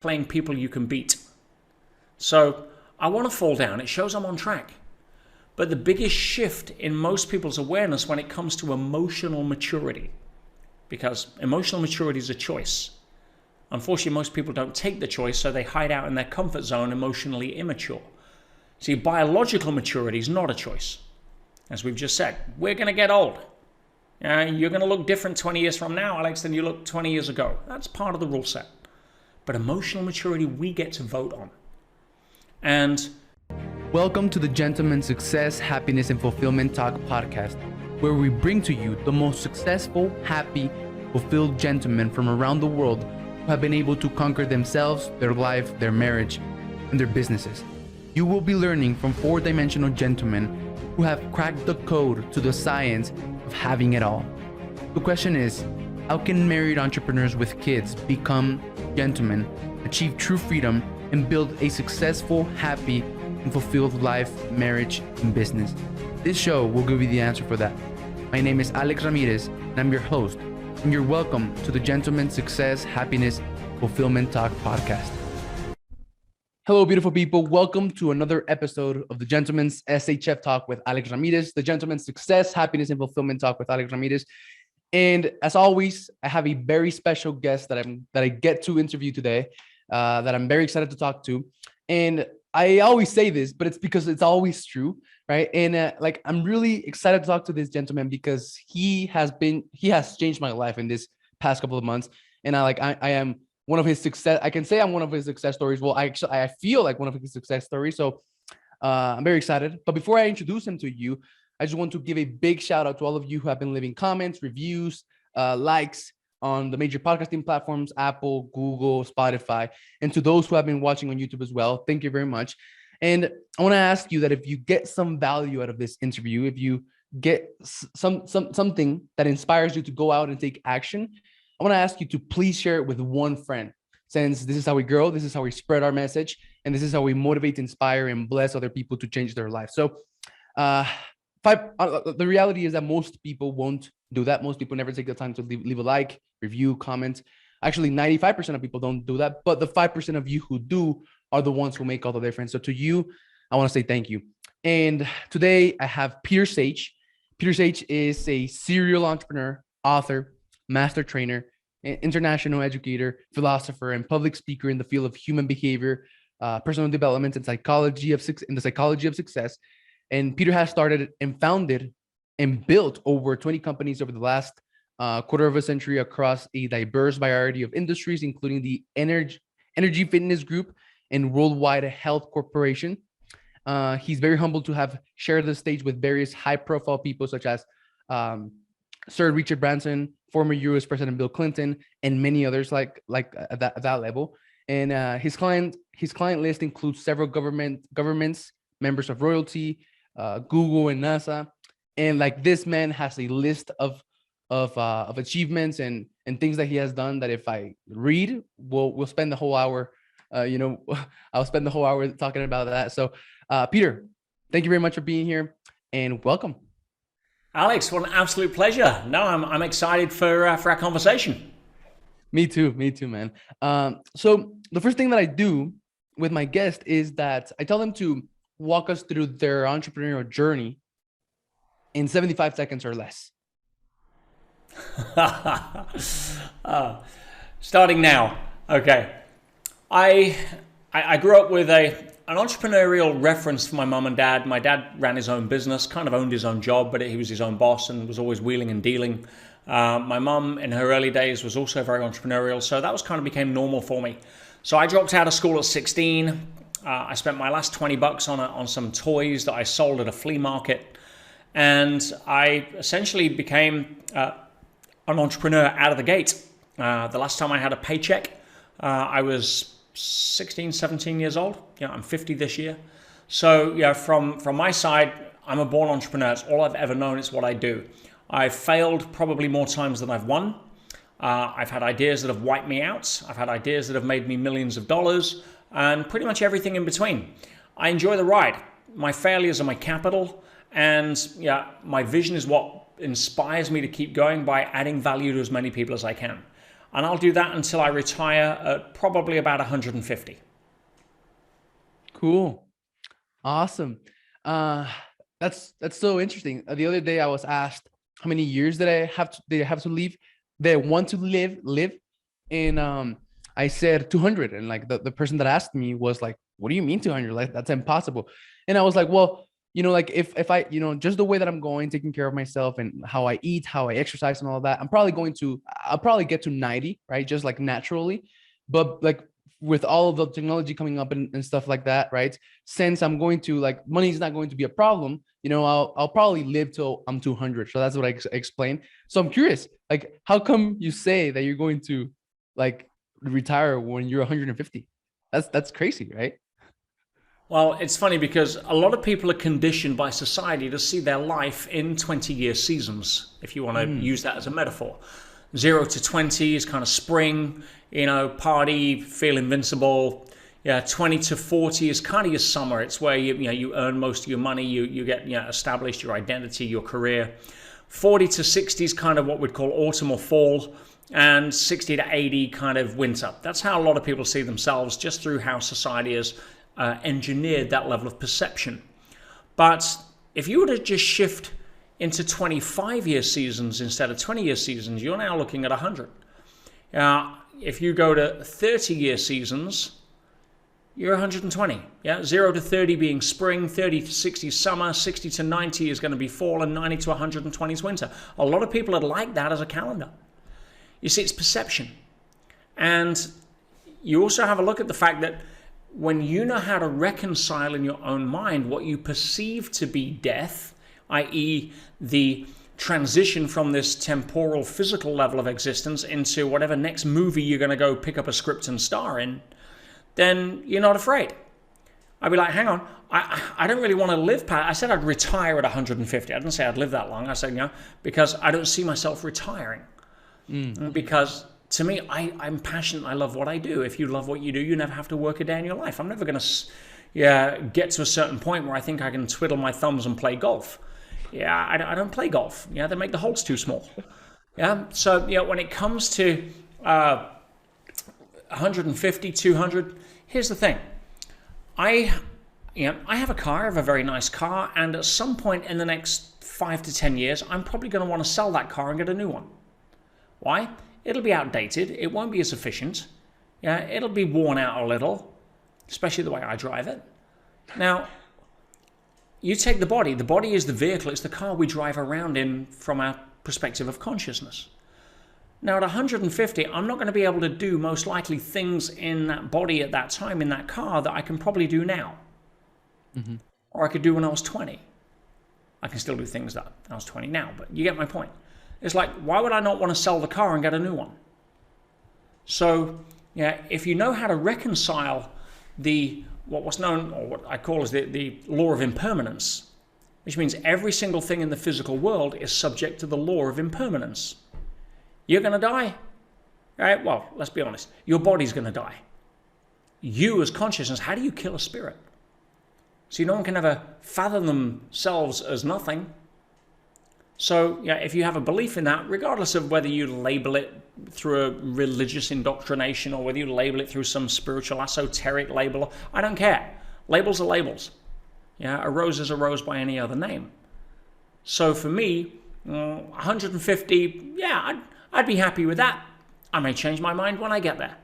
playing people you can beat. So I want to fall down. It shows I'm on track. But the biggest shift in most people's awareness when it comes to emotional maturity, because emotional maturity is a choice. Unfortunately, most people don't take the choice, so they hide out in their comfort zone, emotionally immature. See, biological maturity is not a choice. As we've just said, we're going to get old. You're going to look different 20 years from now, Alex, than you looked 20 years ago. That's part of the rule set. But emotional maturity, we get to vote on. And welcome to the Gentleman's Success, Happiness, and Fulfillment Talk podcast, where we bring to you the most successful, happy, fulfilled gentlemen from around the world who have been able to conquer themselves, their life, their marriage, and their businesses. You will be learning from four-dimensional gentlemen who have cracked the code to the science of having it all. The question is, how can married entrepreneurs with kids become gentlemen, achieve true freedom, and build a successful, happy, and fulfilled life, marriage, and business? This show will give you the answer for that. My name is Alex Ramirez, and I'm your host, and you're welcome to the Gentleman's Success, Happiness, Fulfillment Talk podcast. Hello, beautiful people. Welcome to another episode of the Gentleman's SHF Talk with Alex Ramirez, the Gentleman's Success, Happiness, and Fulfillment Talk with Alex Ramirez. And as always, I have a very special guest that I get to interview today, that I'm very excited to talk to. And I always say this, but it's because it's always true, right? And I'm really excited to talk to this gentleman because he has changed my life in this past couple of months. And I am one of his success. I can say I'm one of his success stories. Well, I feel like one of his success stories. So I'm very excited. But before I introduce him to you, I just want to give a big shout out to all of you who have been leaving comments, reviews, likes on the major podcasting platforms, Apple, Google, Spotify, and to those who have been watching on YouTube as well. Thank you very much. And I want to ask you that if you get some value out of this interview, if you get something that inspires you to go out and take action, I want to ask you to please share it with one friend, since this is how we grow, this is how we spread our message, and this is how we motivate, inspire, and bless other people to change their life. So the reality is that most people won't do that. Most people never take the time to leave a like, review, comment. Actually, 95% of people don't do that, but the 5% of you who do are the ones who make all the difference. So to you, I want to say thank you. And today I have Peter Sage. Peter Sage is a serial entrepreneur, author, master trainer, international educator, philosopher, and public speaker in the field of human behavior, personal development, and the psychology of success. And Peter has started and founded and built over 20 companies over the last quarter of a century across a diverse variety of industries, including the Energy Fitness Group and Worldwide Health Corporation. He's very humbled to have shared the stage with various high-profile people such as Sir Richard Branson, former U.S. President Bill Clinton, and many others like at that level. And his client list includes several governments, members of royalty, Google and NASA. And this man has a list of achievements and things that he has done that if I read, we'll spend the whole hour. I'll spend the whole hour talking about that. So, Peter, thank you very much for being here and welcome. Alex, what an absolute pleasure. No, I'm excited for our conversation. Me too, man. So the first thing that I do with my guest is that I tell them to walk us through their entrepreneurial journey in 75 seconds or less. Starting now. Okay. I grew up with an entrepreneurial reference for my mom and dad. My dad ran his own business, kind of owned his own job, but he was his own boss and was always wheeling and dealing. My mom in her early days was also very entrepreneurial, so that became normal for me. So I dropped out of school at 16. I spent my last $20 on some toys that I sold at a flea market. And I essentially became an entrepreneur out of the gate. The last time I had a paycheck, I was 16, 17 years old. I'm 50 this year. So from my side, I'm a born entrepreneur. It's all I've ever known. It's what I do. I've failed probably more times than I've won. I've had ideas that have wiped me out. I've had ideas that have made me millions of dollars and pretty much everything in between. I enjoy the ride. My failures are my capital. And my vision is what inspires me to keep going by adding value to as many people as I can. And I'll do that until I retire at probably about 150. Cool. Awesome. That's so interesting. The other day I was asked how many years did I have to live, that I want to live, and I said 200, and like the person that asked me was like, "What do you mean 200? Like that's impossible." And I was like, "Well, like if I, just the way that I'm going, taking care of myself and how I eat, how I exercise, and all that, I'll probably get to 90, right? Just like naturally, but like." With all of the technology coming up and stuff like that, right? Since I'm going to like money is not going to be a problem, I'll probably live till I'm 200. So that's what I explained. So I'm curious, like, how come you say that you're going to like retire when you're 150? That's crazy, right? Well, it's funny because a lot of people are conditioned by society to see their life in 20-year seasons, if you want to use that as a metaphor. 0 to 20 is kind of spring, party, feel invincible. Yeah, 20 to 40 is kind of your summer. It's where you earn most of your money, you get established your identity, your career. 40 to 60 is kind of what we'd call autumn or fall, and 60 to 80 kind of winter. That's how a lot of people see themselves, just through how society has engineered that level of perception. But if you were to just shift into 25-year seasons instead of 20-year seasons, you're now looking at 100. If you go to 30-year seasons, you're 120. 0 to 30 being spring, 30 to 60 summer, 60 to 90 is going to be fall, and 90 to 120 is winter. A lot of people would like that as a calendar. You see, it's perception. And you also have a look at the fact that when you know how to reconcile in your own mind what you perceive to be death, i.e. the transition from this temporal physical level of existence into whatever next movie you're going to go pick up a script and star in, then you're not afraid. I'd be like, hang on, I don't really want to live past, I said I'd retire at 150. I didn't say I'd live that long. I said, because I don't see myself retiring. Because to me, I'm passionate. I love what I do. If you love what you do, you never have to work a day in your life. I'm never going to get to a certain point where I think I can twiddle my thumbs and play golf. I don't play golf. They make the holes too small. So when it comes to 150, 200, here's the thing. I have a car. I have a very nice car, and at some point in the next 5 to 10 years, I'm probably going to want to sell that car and get a new one. Why? It'll be outdated. It won't be as efficient. It'll be worn out a little, especially the way I drive it. Now, you take the body. The body is the vehicle. It's the car we drive around in from our perspective of consciousness. Now, at 150, I'm not going to be able to do most likely things in that body at that time in that car that I can probably do now. Or I could do when I was 20. I can still do things that I was 20 now, but you get my point. It's like, why would I not want to sell the car and get a new one? So, if you know how to reconcile what's known, or what I call as the law of impermanence, which means every single thing in the physical world is subject to the law of impermanence. You're going to die, right? Well, let's be honest. Your body's going to die. You as consciousness, how do you kill a spirit? See, no one can ever fathom themselves as nothing. So, if you have a belief in that, regardless of whether you label it through a religious indoctrination or whether you label it through some spiritual esoteric label, I don't care. Labels are labels. A rose is a rose by any other name. So for me, 150, I'd be happy with that. I may change my mind when I get there.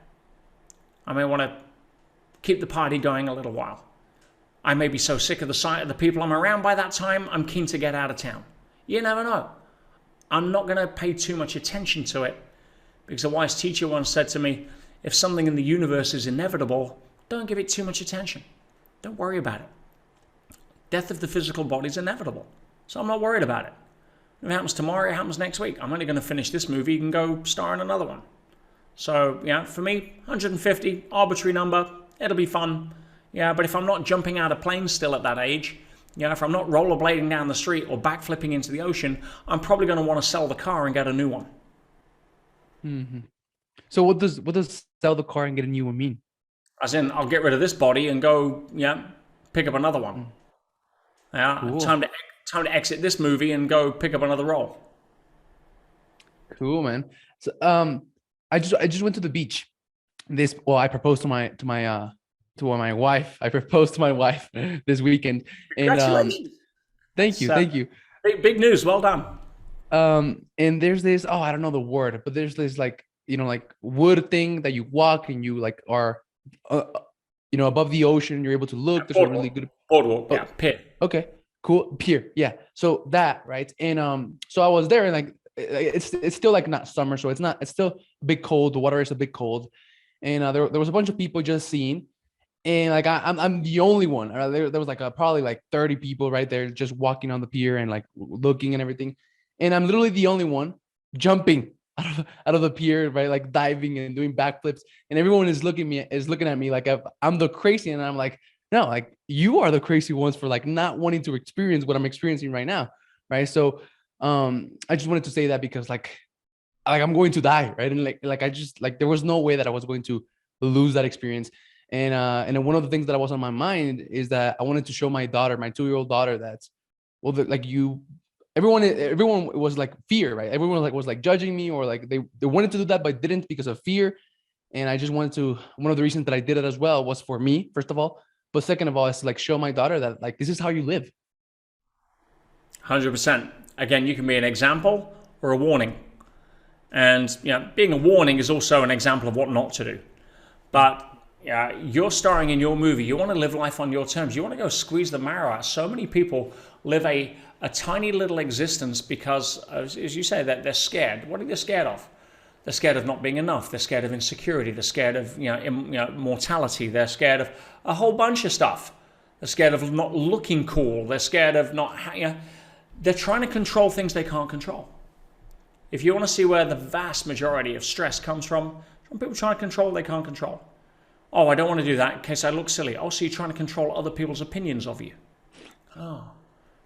I may want to keep the party going a little while. I may be so sick of the sight of the people I'm around by that time, I'm keen to get out of town. You never know. I'm not going to pay too much attention to it, because a wise teacher once said to me, if something in the universe is inevitable, don't give it too much attention. Don't worry about it. Death of the physical body is inevitable, so I'm not worried about it. If it happens tomorrow, it happens next week. I'm only going to finish this movie and go star in another one. So, for me, 150, arbitrary number, it'll be fun. But if I'm not jumping out of planes still at that age, if I'm not rollerblading down the street or backflipping into the ocean, I'm probably going to want to sell the car and get a new one. So what does sell the car and get a new one mean? As in, I'll get rid of this body and go, pick up another one. Cool. Time to exit this movie and go pick up another role. Cool, man. So, I just went to the beach. I proposed to my wife. I proposed to my wife this weekend, and Congratulations. thank you, So, thank you. big news. Well done. And there's this, I don't know the word, but there's this like, like wood thing that you walk and you like are, above the ocean. You're able to look. There's a really good boardwalk. Yeah, pier. Okay, cool. Pier. Yeah. So that, right. And so I was there, and like it's still like not summer, so it's still a bit cold. The water is a bit cold. And there was a bunch of people just seeing, and like I'm the only one. There was like probably like 30 people right there just walking on the pier and like looking and everything. And I'm literally the only one jumping out of the pier, right? Like diving and doing backflips. And everyone is looking at me like I'm the crazy. And I'm like, no, like you are the crazy ones for like not wanting to experience what I'm experiencing right now. Right. So I just wanted to say that because like I'm going to die, right? And like I just like there was no way that I was going to lose that experience. And one of the things that was on my mind is that I wanted to show my daughter, my 2-year-old daughter, that everyone was like fear, right? Everyone was like judging me, or like they wanted to do that but didn't because of fear. And I just wanted to, one of the reasons that I did it as well was for me, first of all, but second of all, is to like show my daughter that like this is how you live. 100%. Again, you can be an example or a warning. And being a warning is also an example of what not to do. But you're starring in your movie. You want to live life on your terms. You want to go squeeze the marrow out. So many people live a tiny little existence because, as you say, that they're scared. What are they scared of? They're scared of not being enough. They're scared of insecurity. They're scared of mortality. They're scared of a whole bunch of stuff. They're scared of not looking cool. They're scared of not. They're trying to control things they can't control. If you want to see where the vast majority of stress comes from people trying to control what they can't control. Oh, I don't want to do that in case I look silly. Oh, so you're trying to control other people's opinions of you. Oh,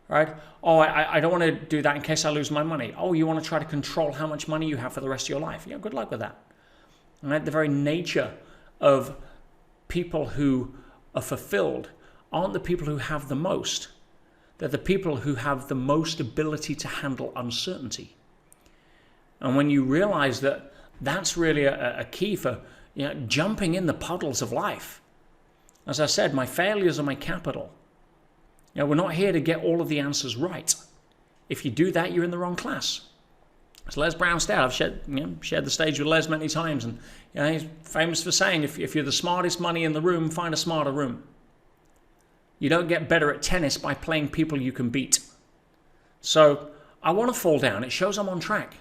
right. Oh, I don't want to do that in case I lose my money. Oh, you want to try to control how much money you have for the rest of your life. Yeah, good luck with that. Right? The very nature of people who are fulfilled aren't the people who have the most. They're the people who have the most ability to handle uncertainty. And when you realize that that's really a key for jumping in the puddles of life. As I said, my failures are my capital. We're not here to get all of the answers right. If you do that, you're in the wrong class. As Les Brown said, I've shared the stage with Les many times, and he's famous for saying, if you're the smartest money in the room, find a smarter room. You don't get better at tennis by playing people you can beat. So I want to fall down. It shows I'm on track.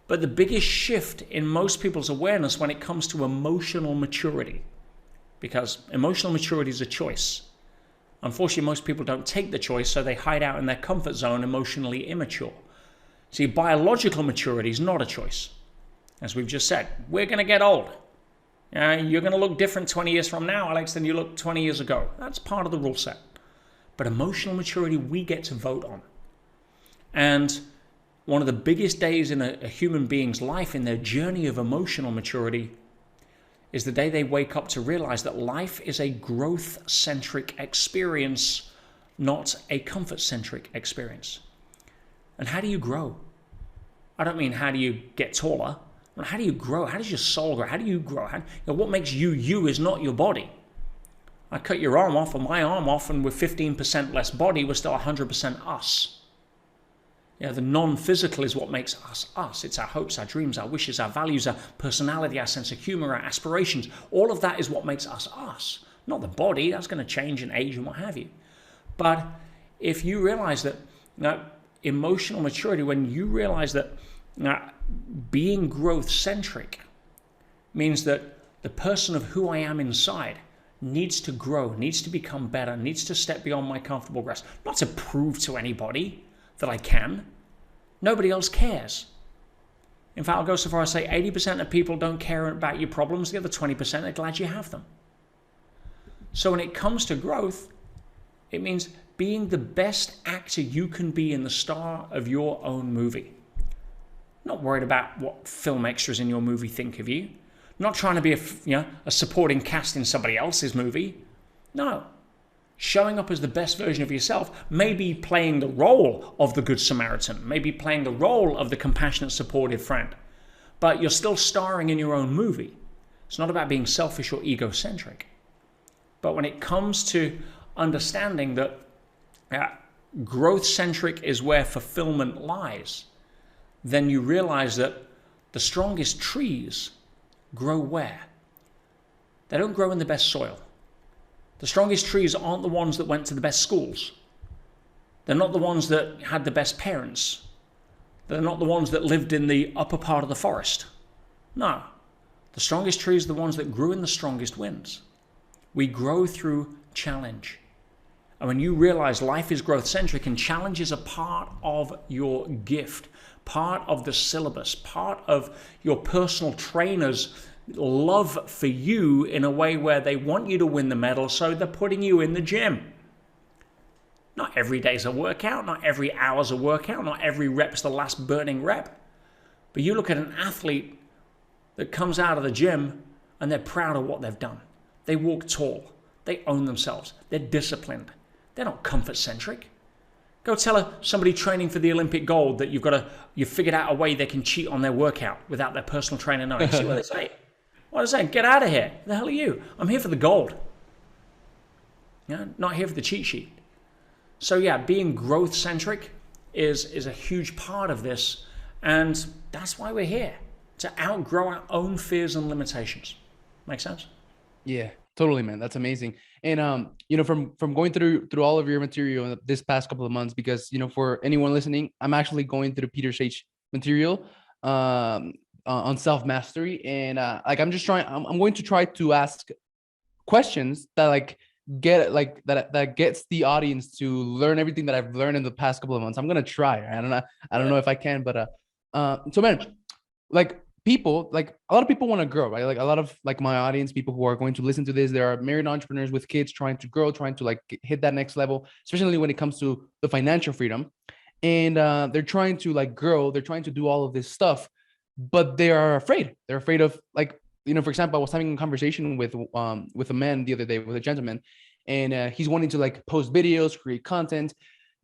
But the biggest shift in most people's awareness when it comes to emotional maturity, because emotional maturity is a choice. Unfortunately, most people don't take the choice, so they hide out in their comfort zone, emotionally immature. See, biological maturity is not a choice. As we've just said, we're going to get old. You're going to look different 20 years from now, Alex, than you looked 20 years ago. That's part of the rule set. But emotional maturity, we get to vote on. And one of the biggest days in a human being's life in their journey of emotional maturity is the day they wake up to realize that life is a growth-centric experience, not a comfort-centric experience. And how do you grow? I don't mean how do you get taller. How do you grow? How does your soul grow? How do you grow? What makes you you is not your body. I cut your arm off or my arm off, and with 15% less body, we're still 100% us. The non-physical is what makes us us. It's our hopes, our dreams, our wishes, our values, our personality, our sense of humor, our aspirations. All of that is what makes us us, not the body. That's going to change in age and what have you. But if you realize that emotional maturity, when you realize that being growth-centric means that the person of who I am inside needs to grow, needs to become better, needs to step beyond my comfortable grasp, not to prove to anybody that I can. Nobody else cares. In fact, I'll go so far as to say 80% of people don't care about your problems. The other 20% are glad you have them. So when it comes to growth, it means being the best actor you can be in the star of your own movie. Not worried about what film extras in your movie think of you. Not trying to be a supporting cast in somebody else's movie. No. Showing up as the best version of yourself, maybe playing the role of the Good Samaritan, maybe playing the role of the compassionate, supportive friend. but you're still starring in your own movie. It's not about being selfish or egocentric. But when it comes to understanding that growth-centric is where fulfillment lies, then you realize that the strongest trees grow where? They don't grow in the best soil. The strongest trees aren't the ones that went to the best schools. They're not the ones that had the best parents. They're not the ones that lived in the upper part of the forest. No. The strongest trees are the ones that grew in the strongest winds. We grow through challenge. And when you realize life is growth-centric and challenge is a part of your gift, part of the syllabus, part of your personal trainer's love for you in a way where they want you to win the medal, so they're putting you in the gym. Not every day's a workout, not every hour's a workout, not every rep's the last burning rep. But you look at an athlete that comes out of the gym and they're proud of what they've done. They walk tall. They own themselves. They're disciplined. They're not comfort-centric. Go tell somebody training for the Olympic gold that you've figured out a way they can cheat on their workout without their personal trainer knowing. See what they say? What do they say? Get out of here. Who the hell are you? I'm here for the gold. Not here for the cheat sheet. So yeah, being growth-centric is a huge part of this, and that's why we're here, to outgrow our own fears and limitations. Make sense? Yeah, totally, man. That's amazing. And from going through all of your material this past couple of months, because for anyone listening, I'm actually going through Peter Sage material on self-mastery, and I'm going to try to ask questions that that gets the audience to learn everything that I've learned in the past couple of months. I'm gonna try. I don't know if I can, but so man, people, a lot of people want to grow, right? A lot of my audience, people who are going to listen to this, there are married entrepreneurs with kids trying to grow, trying to hit that next level, especially when it comes to the financial freedom. And they're trying to grow, they're trying to do all of this stuff, but they are afraid. They're afraid of for example, I was having a conversation with a man the other day, with a gentleman, and he's wanting to post videos, create content,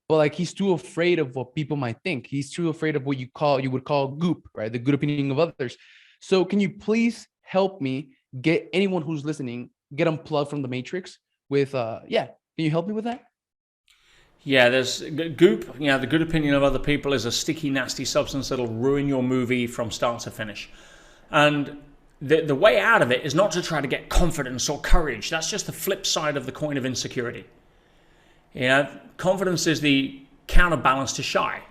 but he's too afraid of what people might think. He's too afraid of what you would call goop, right? The good opinion of others. So can you please help me get anyone who's listening, get unplugged from the matrix with, can you help me with that? Yeah, there's goop. The good opinion of other people is a sticky, nasty substance that'll ruin your movie from start to finish. And the way out of it is not to try to get confidence or courage. That's just the flip side of the coin of insecurity. Confidence is the counterbalance to shy.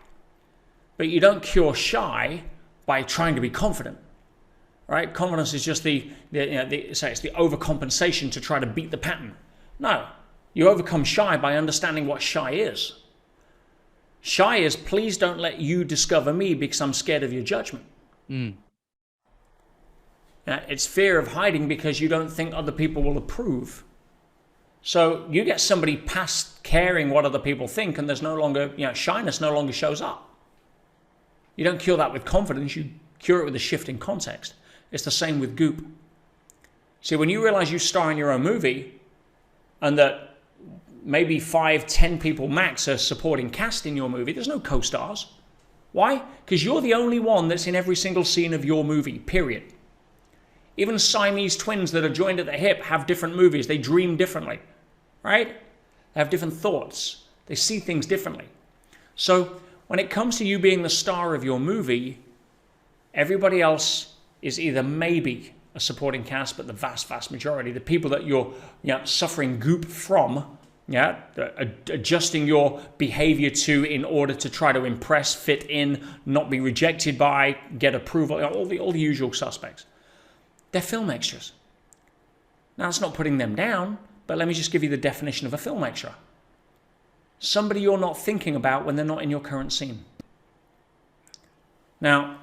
But you don't cure shy by trying to be confident, right? Confidence is just it's the overcompensation to try to beat the pattern. No, you overcome shy by understanding what shy is. Shy is, please don't let you discover me because I'm scared of your judgment. It's fear of hiding because you don't think other people will approve. So you get somebody past caring what other people think, and there's no longer, shyness no longer shows up. You don't cure that with confidence, you cure it with a shift in context. It's the same with goop. See, when you realize you star in your own movie, and that maybe 5-10 people max are supporting cast in your movie, there's no co-stars. Why? Because you're the only one that's in every single scene of your movie, period. Even Siamese twins that are joined at the hip have different movies. They dream differently, right? They have different thoughts. They see things differently. So when it comes to you being the star of your movie, everybody else is either maybe a supporting cast, but the vast, vast majority, the people that you're suffering goop from, adjusting your behavior to in order to try to impress, fit in, not be rejected by, get approval, all the usual suspects. They're film extras. Now, it's not putting them down, but let me just give you the definition of a film extra. Somebody you're not thinking about when they're not in your current scene. Now,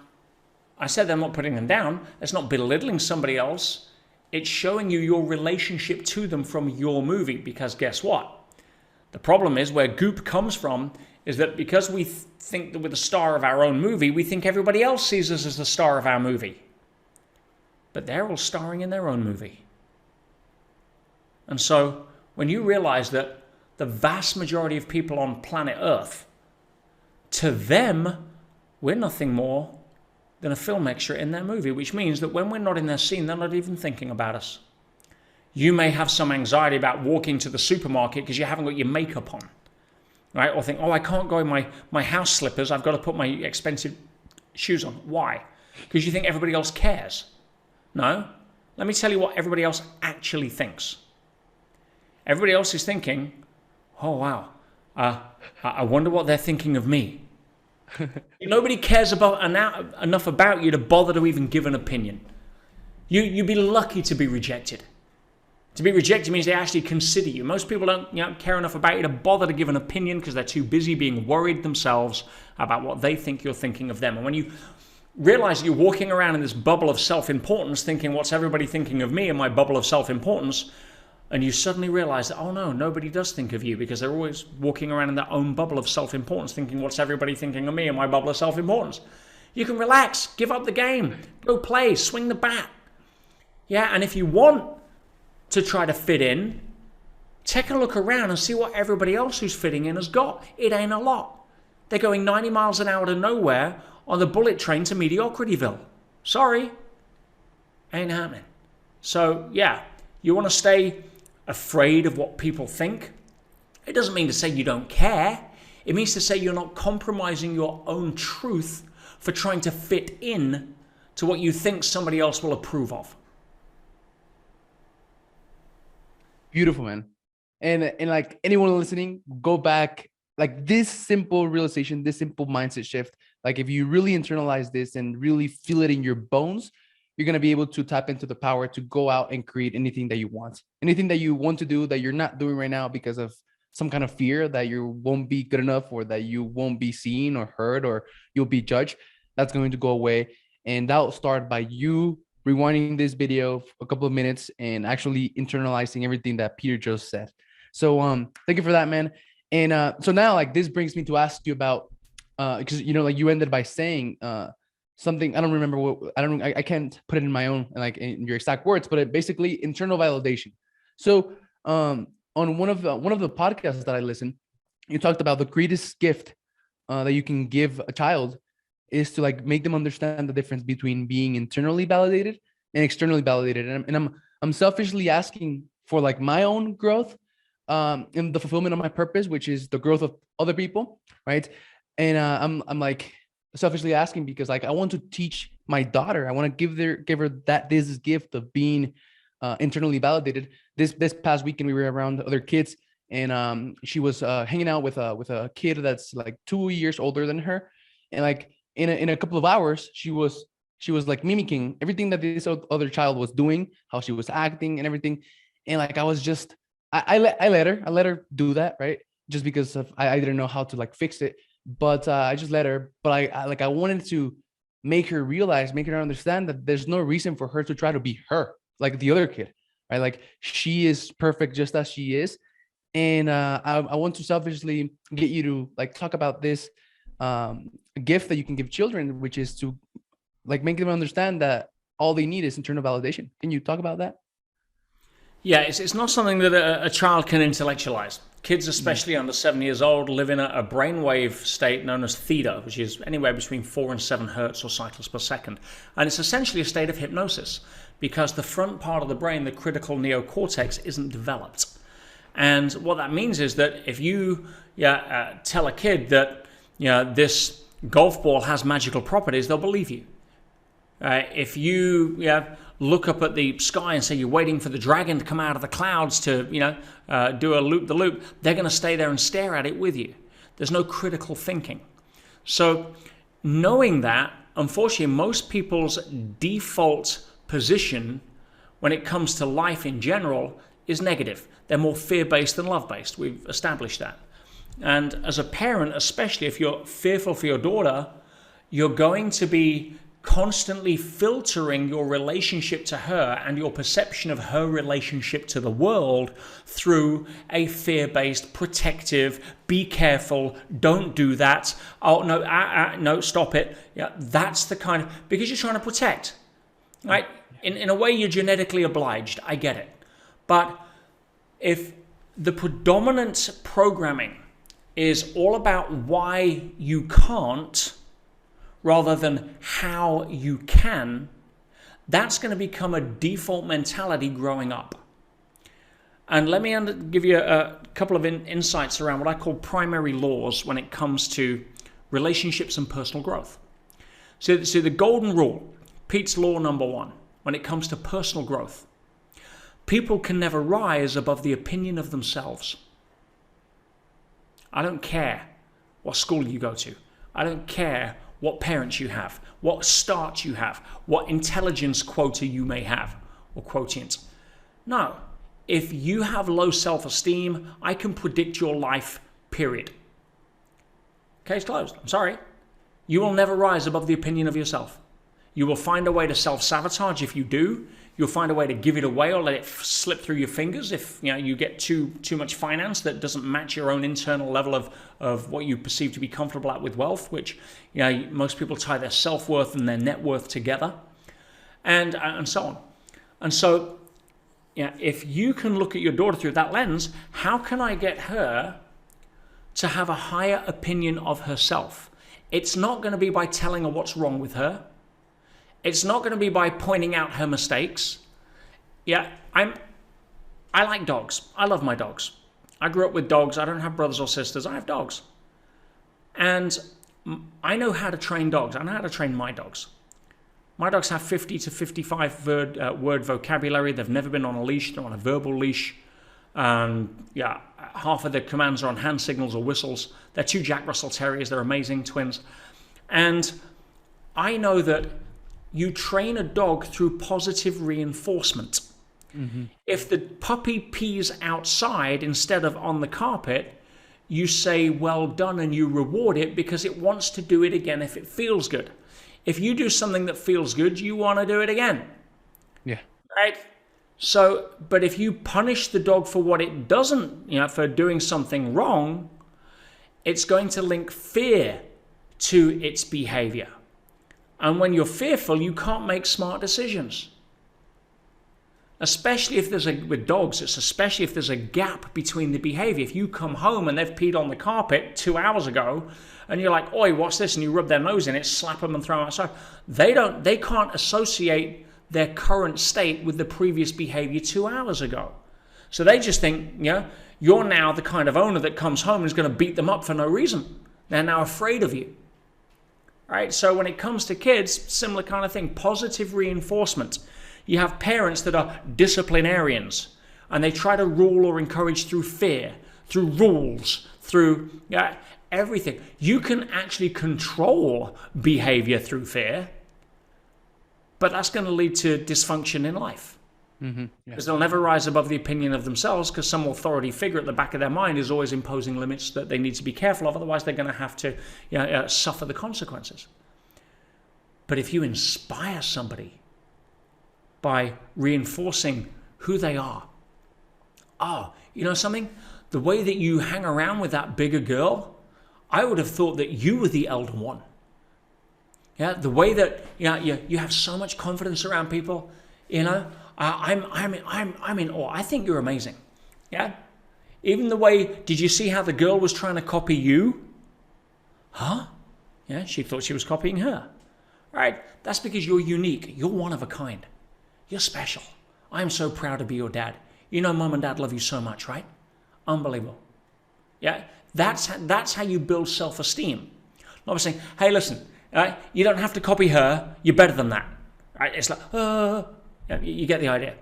I said I'm not putting them down. It's not belittling somebody else. It's showing you your relationship to them from your movie, because guess what? The problem is, where goop comes from is that because we think that we're the star of our own movie, we think everybody else sees us as the star of our movie. But they're all starring in their own movie. And so when you realize that the vast majority of people on planet Earth, to them, we're nothing more than a film extra in their movie, which means that when we're not in their scene, they're not even thinking about us. You may have some anxiety about walking to the supermarket because you haven't got your makeup on, right? Or think, oh, I can't go in my house slippers. I've got to put my expensive shoes on. Why? Because you think everybody else cares. No. Let me tell you what everybody else actually thinks. Everybody else is thinking, oh, wow, I wonder what they're thinking of me. Nobody cares enough about you to bother to even give an opinion. You'd be lucky to be rejected. To be rejected means they actually consider you. Most people don't care enough about you to bother to give an opinion because they're too busy being worried themselves about what they think you're thinking of them. And when you realize you're walking around in this bubble of self-importance thinking, what's everybody thinking of me in my bubble of self-importance? And you suddenly realize that, oh no, nobody does think of you because they're always walking around in their own bubble of self-importance thinking, what's everybody thinking of me in my bubble of self-importance? You can relax, give up the game, go play, swing the bat. Yeah, and if you want to try to fit in, take a look around and see what everybody else who's fitting in has got. It ain't a lot. They're going 90 miles an hour to nowhere on the bullet train to Mediocrityville. Sorry, ain't happening. So yeah, you want to stay afraid of what people think. It doesn't mean to say you don't care. It means to say you're not compromising your own truth for trying to fit in to what you think somebody else will approve of. Beautiful, man. And like anyone listening, go back, like this simple realization, this simple mindset shift. Like if you really internalize this and really feel it in your bones, you're going to be able to tap into the power to go out and create anything that you want to do that you're not doing right now because of some kind of fear that you won't be good enough or that you won't be seen or heard or you'll be judged. That's going to go away. And that'll start by you rewinding this video a couple of minutes and actually internalizing everything that Peter just said. So thank you for that, man. And so now like this brings me to ask you about because like you ended by saying something. I don't remember what I can't put it in my own like in your exact words, but it basically internal validation. So on one of the podcasts that I listened, you talked about the greatest gift that you can give a child is to like make them understand the difference between being internally validated and externally validated. And I'm selfishly asking for like my own growth and the fulfillment of my purpose, which is the growth of other people, right? And I'm like selfishly asking because like I want to teach my daughter. I want to give her this gift of being internally validated. This past weekend we were around other kids, and she was hanging out with a kid that's like 2 years older than her, and like in a couple of hours she was like mimicking everything that this other child was doing, how she was acting and everything. And like I was just I let her do that, right? Just because I didn't know how to like fix it. But I just let her. But I wanted to make her understand that there's no reason for her to try to be her, like the other kid, right? Like she is perfect just as she is. And I want to selfishly get you to like talk about this gift that you can give children, which is to like make them understand that all they need is internal validation. Can you talk about that? Yeah, it's not something that a child can intellectualize. Kids, especially under 7 years old, live in a brainwave state known as theta, which is anywhere between 4 and 7 hertz or cycles per second. And it's essentially a state of hypnosis because the front part of the brain, the critical neocortex, isn't developed. And what that means is that if you tell a kid that this golf ball has magical properties, they'll believe you. If you look up at the sky and say you're waiting for the dragon to come out of the clouds to do a loop-the-loop, they're going to stay there and stare at it with you. There's no critical thinking. So knowing that, unfortunately, most people's default position when it comes to life in general is negative. They're more fear-based than love-based. We've established that. And as a parent, especially if you're fearful for your daughter, you're going to be constantly filtering your relationship to her and your perception of her relationship to the world through a fear-based, protective, be careful, don't do that, oh no, no, stop it. Yeah, that's the kind of, because you're trying to protect, right? In a way, you're genetically obliged. I get it. But if the predominant programming is all about why you can't, rather than how you can, that's going to become a default mentality growing up. And let me give you a couple of insights around what I call primary laws when it comes to relationships and personal growth. So the golden rule, Pete's law number 1, when it comes to personal growth, people can never rise above the opinion of themselves. I don't care what school you go to. I don't care what parents you have, what start you have, what intelligence quota you may have, or quotient. No, if you have low self-esteem, I can predict your life, period. Case closed. I'm sorry. You will never rise above the opinion of yourself. You will find a way to self-sabotage if you do. You'll find a way to give it away or let it slip through your fingers if you get too much finance that doesn't match your own internal level of what you perceive to be comfortable at with wealth, which most people tie their self-worth and their net worth together, and so on. And so if you can look at your daughter through that lens, how can I get her to have a higher opinion of herself? It's not going to be by telling her what's wrong with her. It's not going to be by pointing out her mistakes. I like dogs. I love my dogs. I grew up with dogs. I don't have brothers or sisters. I have dogs. And I know how to train dogs. I know how to train my dogs. My dogs have 50 to 55 word vocabulary. They've never been on a leash. They're on a verbal leash. Half of the commands are on hand signals or whistles. They're 2 Jack Russell Terriers. They're amazing twins. And I know that you train a dog through positive reinforcement. Mm-hmm. If the puppy pees outside instead of on the carpet, you say, well done, and you reward it because it wants to do it again if it feels good. If you do something that feels good, you want to do it again. Yeah. Right? So, but if you punish the dog for what it doesn't, for doing something wrong, it's going to link fear to its behavior. And when you're fearful, you can't make smart decisions. Especially if with dogs, it's especially if there's a gap between the behavior. If you come home and they've peed on the carpet 2 hours ago, and you're like, oi, what's this? And you rub their nose in it, slap them and throw them outside. They can't associate their current state with the previous behavior 2 hours ago. So they just think, you're now the kind of owner that comes home and is going to beat them up for no reason. They're now afraid of you. Right? So when it comes to kids, similar kind of thing, positive reinforcement. You have parents that are disciplinarians and they try to rule or encourage through fear, through rules, through everything. You can actually control behavior through fear, but that's going to lead to dysfunction in life. Mm-hmm. Because they'll never rise above the opinion of themselves because some authority figure at the back of their mind is always imposing limits that they need to be careful of. Otherwise, they're going to have to suffer the consequences. But if you inspire somebody by reinforcing who they are, you know something? The way that you hang around with that bigger girl, I would have thought that you were the elder one. Yeah, the way that you have so much confidence around people, I'm in awe. I think you're amazing. Yeah? Even the way, did you see how the girl was trying to copy you? Huh? Yeah, she thought she was copying her. Right? That's because you're unique. You're one of a kind. You're special. I'm so proud to be your dad. Mom and dad love you so much, right? Unbelievable. Yeah? That's how you build self-esteem. Not by saying, hey, listen, you don't have to copy her. You're better than that. Right? It's like, you get the idea.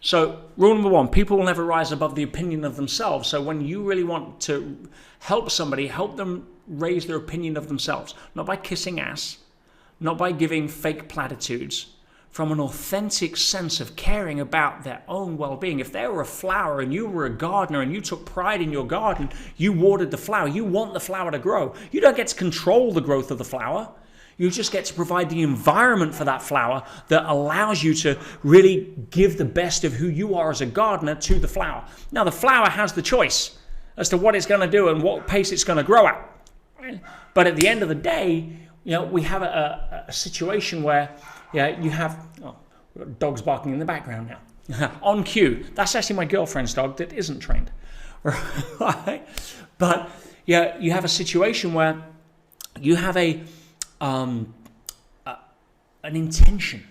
So rule number 1, people will never rise above the opinion of themselves. So when you really want to help somebody, help them raise their opinion of themselves, not by kissing ass, not by giving fake platitudes, from an authentic sense of caring about their own well-being. If they were a flower and you were a gardener and you took pride in your garden, you watered the flower, you want the flower to grow. You don't get to control the growth of the flower. You just get to provide the environment for that flower that allows you to really give the best of who you are as a gardener to the flower. Now, the flower has the choice as to what it's going to do and what pace it's going to grow at. But at the end of the day, we have a situation where you have dogs barking in the background now. On cue. That's actually my girlfriend's dog that isn't trained. Right? But you have a situation where you have a an intention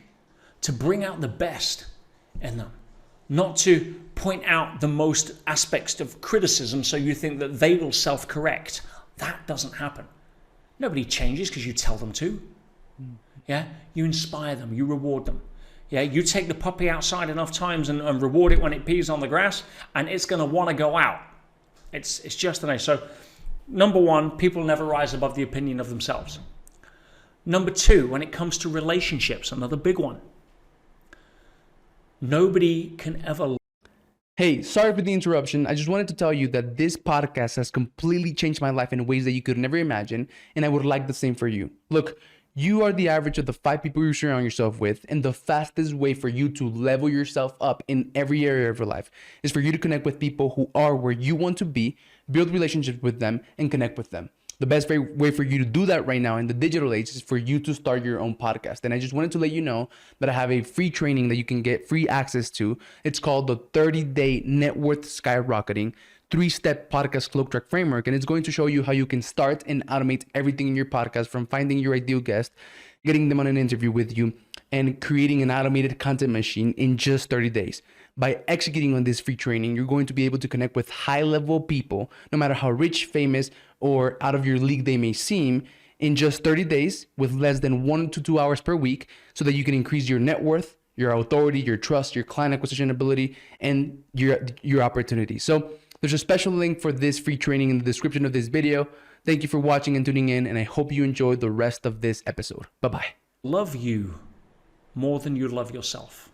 to bring out the best in them, not to point out the most aspects of criticism so you think that they will self-correct. That doesn't happen. Nobody changes because you tell them to. Yeah, you inspire them, you reward them. Yeah, you take the puppy outside enough times and reward it when it pees on the grass, and it's going to want to go out. It's just an age. So, number one, people never rise above the opinion of themselves. Number two, when it comes to relationships, another big one. Nobody can ever. Hey, sorry for the interruption. I just wanted to tell you that this podcast has completely changed my life in ways that you could never imagine, and I would like the same for you. Look, you are the average of the 5 people you surround yourself with, and the fastest way for you to level yourself up in every area of your life is for you to connect with people who are where you want to be, build relationships with them, and connect with them. The best way for you to do that right now in the digital age is for you to start your own podcast. And I just wanted to let you know that I have a free training that you can get free access to. It's called the 30-day Net Worth Skyrocketing 3-step podcast cloak track framework. And it's going to show you how you can start and automate everything in your podcast, from finding your ideal guest, getting them on an interview with you, and creating an automated content machine in just 30 days. By executing on this free training, you're going to be able to connect with high-level people, no matter how rich, famous, or out of your league they may seem, in just 30 days with less than 1 to 2 hours per week, so that you can increase your net worth, your authority, your trust, your client acquisition ability, and your opportunity. So there's a special link for this free training in the description of this video. Thank you for watching and tuning in, and I hope you enjoyed the rest of this episode. Bye-bye. Love you more than you love yourself.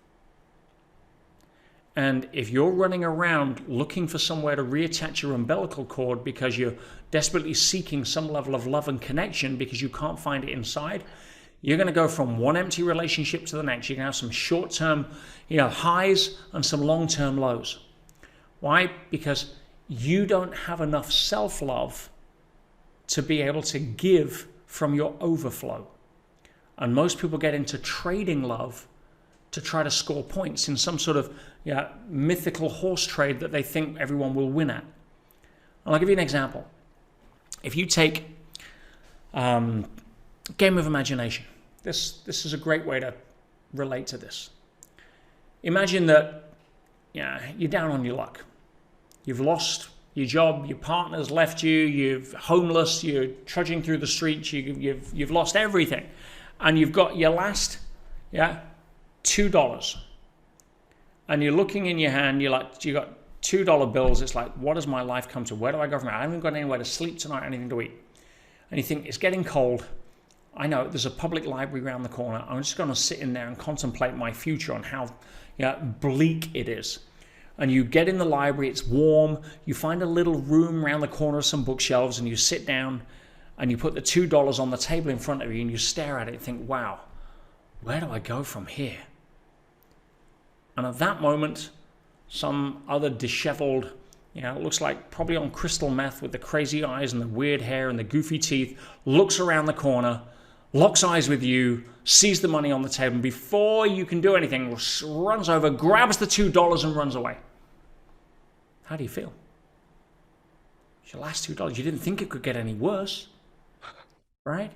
And if you're running around looking for somewhere to reattach your umbilical cord because you're desperately seeking some level of love and connection because you can't find it inside, you're going to go from one empty relationship to the next. You're going to have some short-term, highs and some long-term lows. Why? Because you don't have enough self-love to be able to give from your overflow. And most people get into trading love to try to score points in some sort of mythical horse trade that they think everyone will win at. And I'll give you an example. If you take game of imagination, this is a great way to relate to this. Imagine that you're down on your luck. You've lost your job, your partner's left you, you're homeless, you're trudging through the streets, you've lost everything. And you've got your last $2. And you're looking in your hand, you got $2 bills. It's like, what does my life come to? Where do I go from here? I haven't got anywhere to sleep tonight, anything to eat. And you think, it's getting cold. I know there's a public library around the corner. I'm just going to sit in there and contemplate my future on how bleak it is. And you get in the library, it's warm. You find a little room around the corner of some bookshelves, and you sit down and you put the $2 on the table in front of you, and you stare at it and think, wow, where do I go from here? And at that moment, some other disheveled, looks like probably on crystal meth with the crazy eyes and the weird hair and the goofy teeth, looks around the corner, locks eyes with you, sees the money on the table, and before you can do anything, runs over, grabs the $2 and runs away. How do you feel? It's your last $2. You didn't think it could get any worse, right?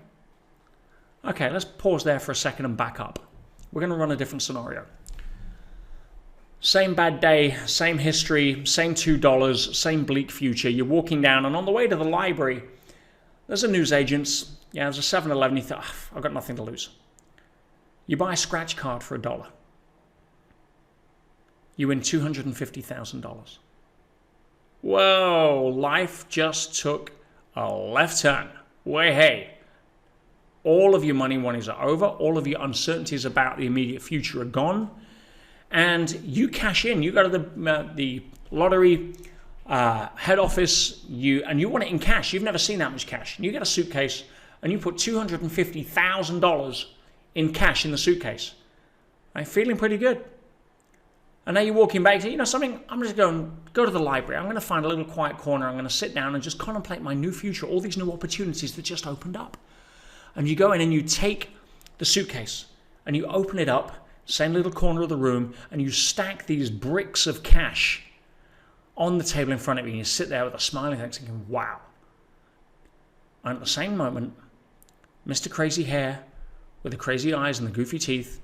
Okay, let's pause there for a second and back up. We're going to run a different scenario. Same bad day, same history, same $2, same bleak future. You're walking down, and on the way to the library, there's a newsagent's. There's a 7-Eleven. You thought, I've got nothing to lose. You buy a scratch card for $1. You win $250,000. Whoa, life just took a left turn. Hey. All of your money winnings are over. All of your uncertainties about the immediate future are gone. And you cash in. You go to the lottery head office, and you want it in cash. You've never seen that much cash. And you get a suitcase, and you put $250,000 in cash in the suitcase. Right? Feeling pretty good. And now you're walking back to, something, I'm just going to go to the library. I'm going to find a little quiet corner. I'm going to sit down and just contemplate my new future, all these new opportunities that just opened up. And you go in and you take the suitcase and you open it up, same little corner of the room, and you stack these bricks of cash on the table in front of you, and you sit there with a smiling face thinking, wow. And at the same moment, Mr. Crazy Hair with the crazy eyes and the goofy teeth,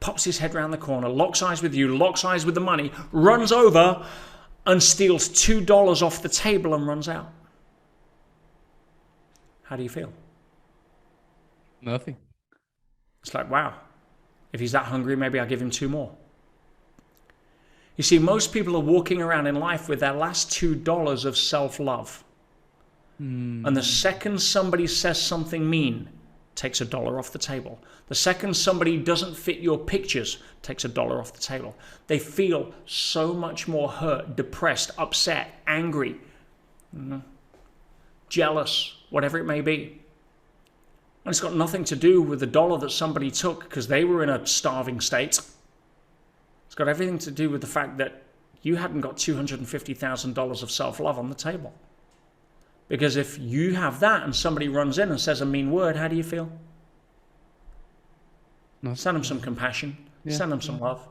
pops his head around the corner, locks eyes with you, locks eyes with the money, runs over and steals $2 off the table and runs out. How do you feel? Nothing. It's like, wow, if he's that hungry, maybe I'll give him 2 more. You see, most people are walking around in life with their last $2 of self-love. And the second somebody says something mean, takes $1 off the table. The second somebody doesn't fit your pictures, takes $1 off the table. They feel so much more hurt, depressed, upset, angry, jealous, whatever it may be. And it's got nothing to do with the $1 that somebody took because they were in a starving state. It's got everything to do with the fact that you hadn't got $250,000 of self-love on the table. Because if you have that and somebody runs in and says a mean word, how do you feel? No. Send them some compassion. Yeah. Send them some love.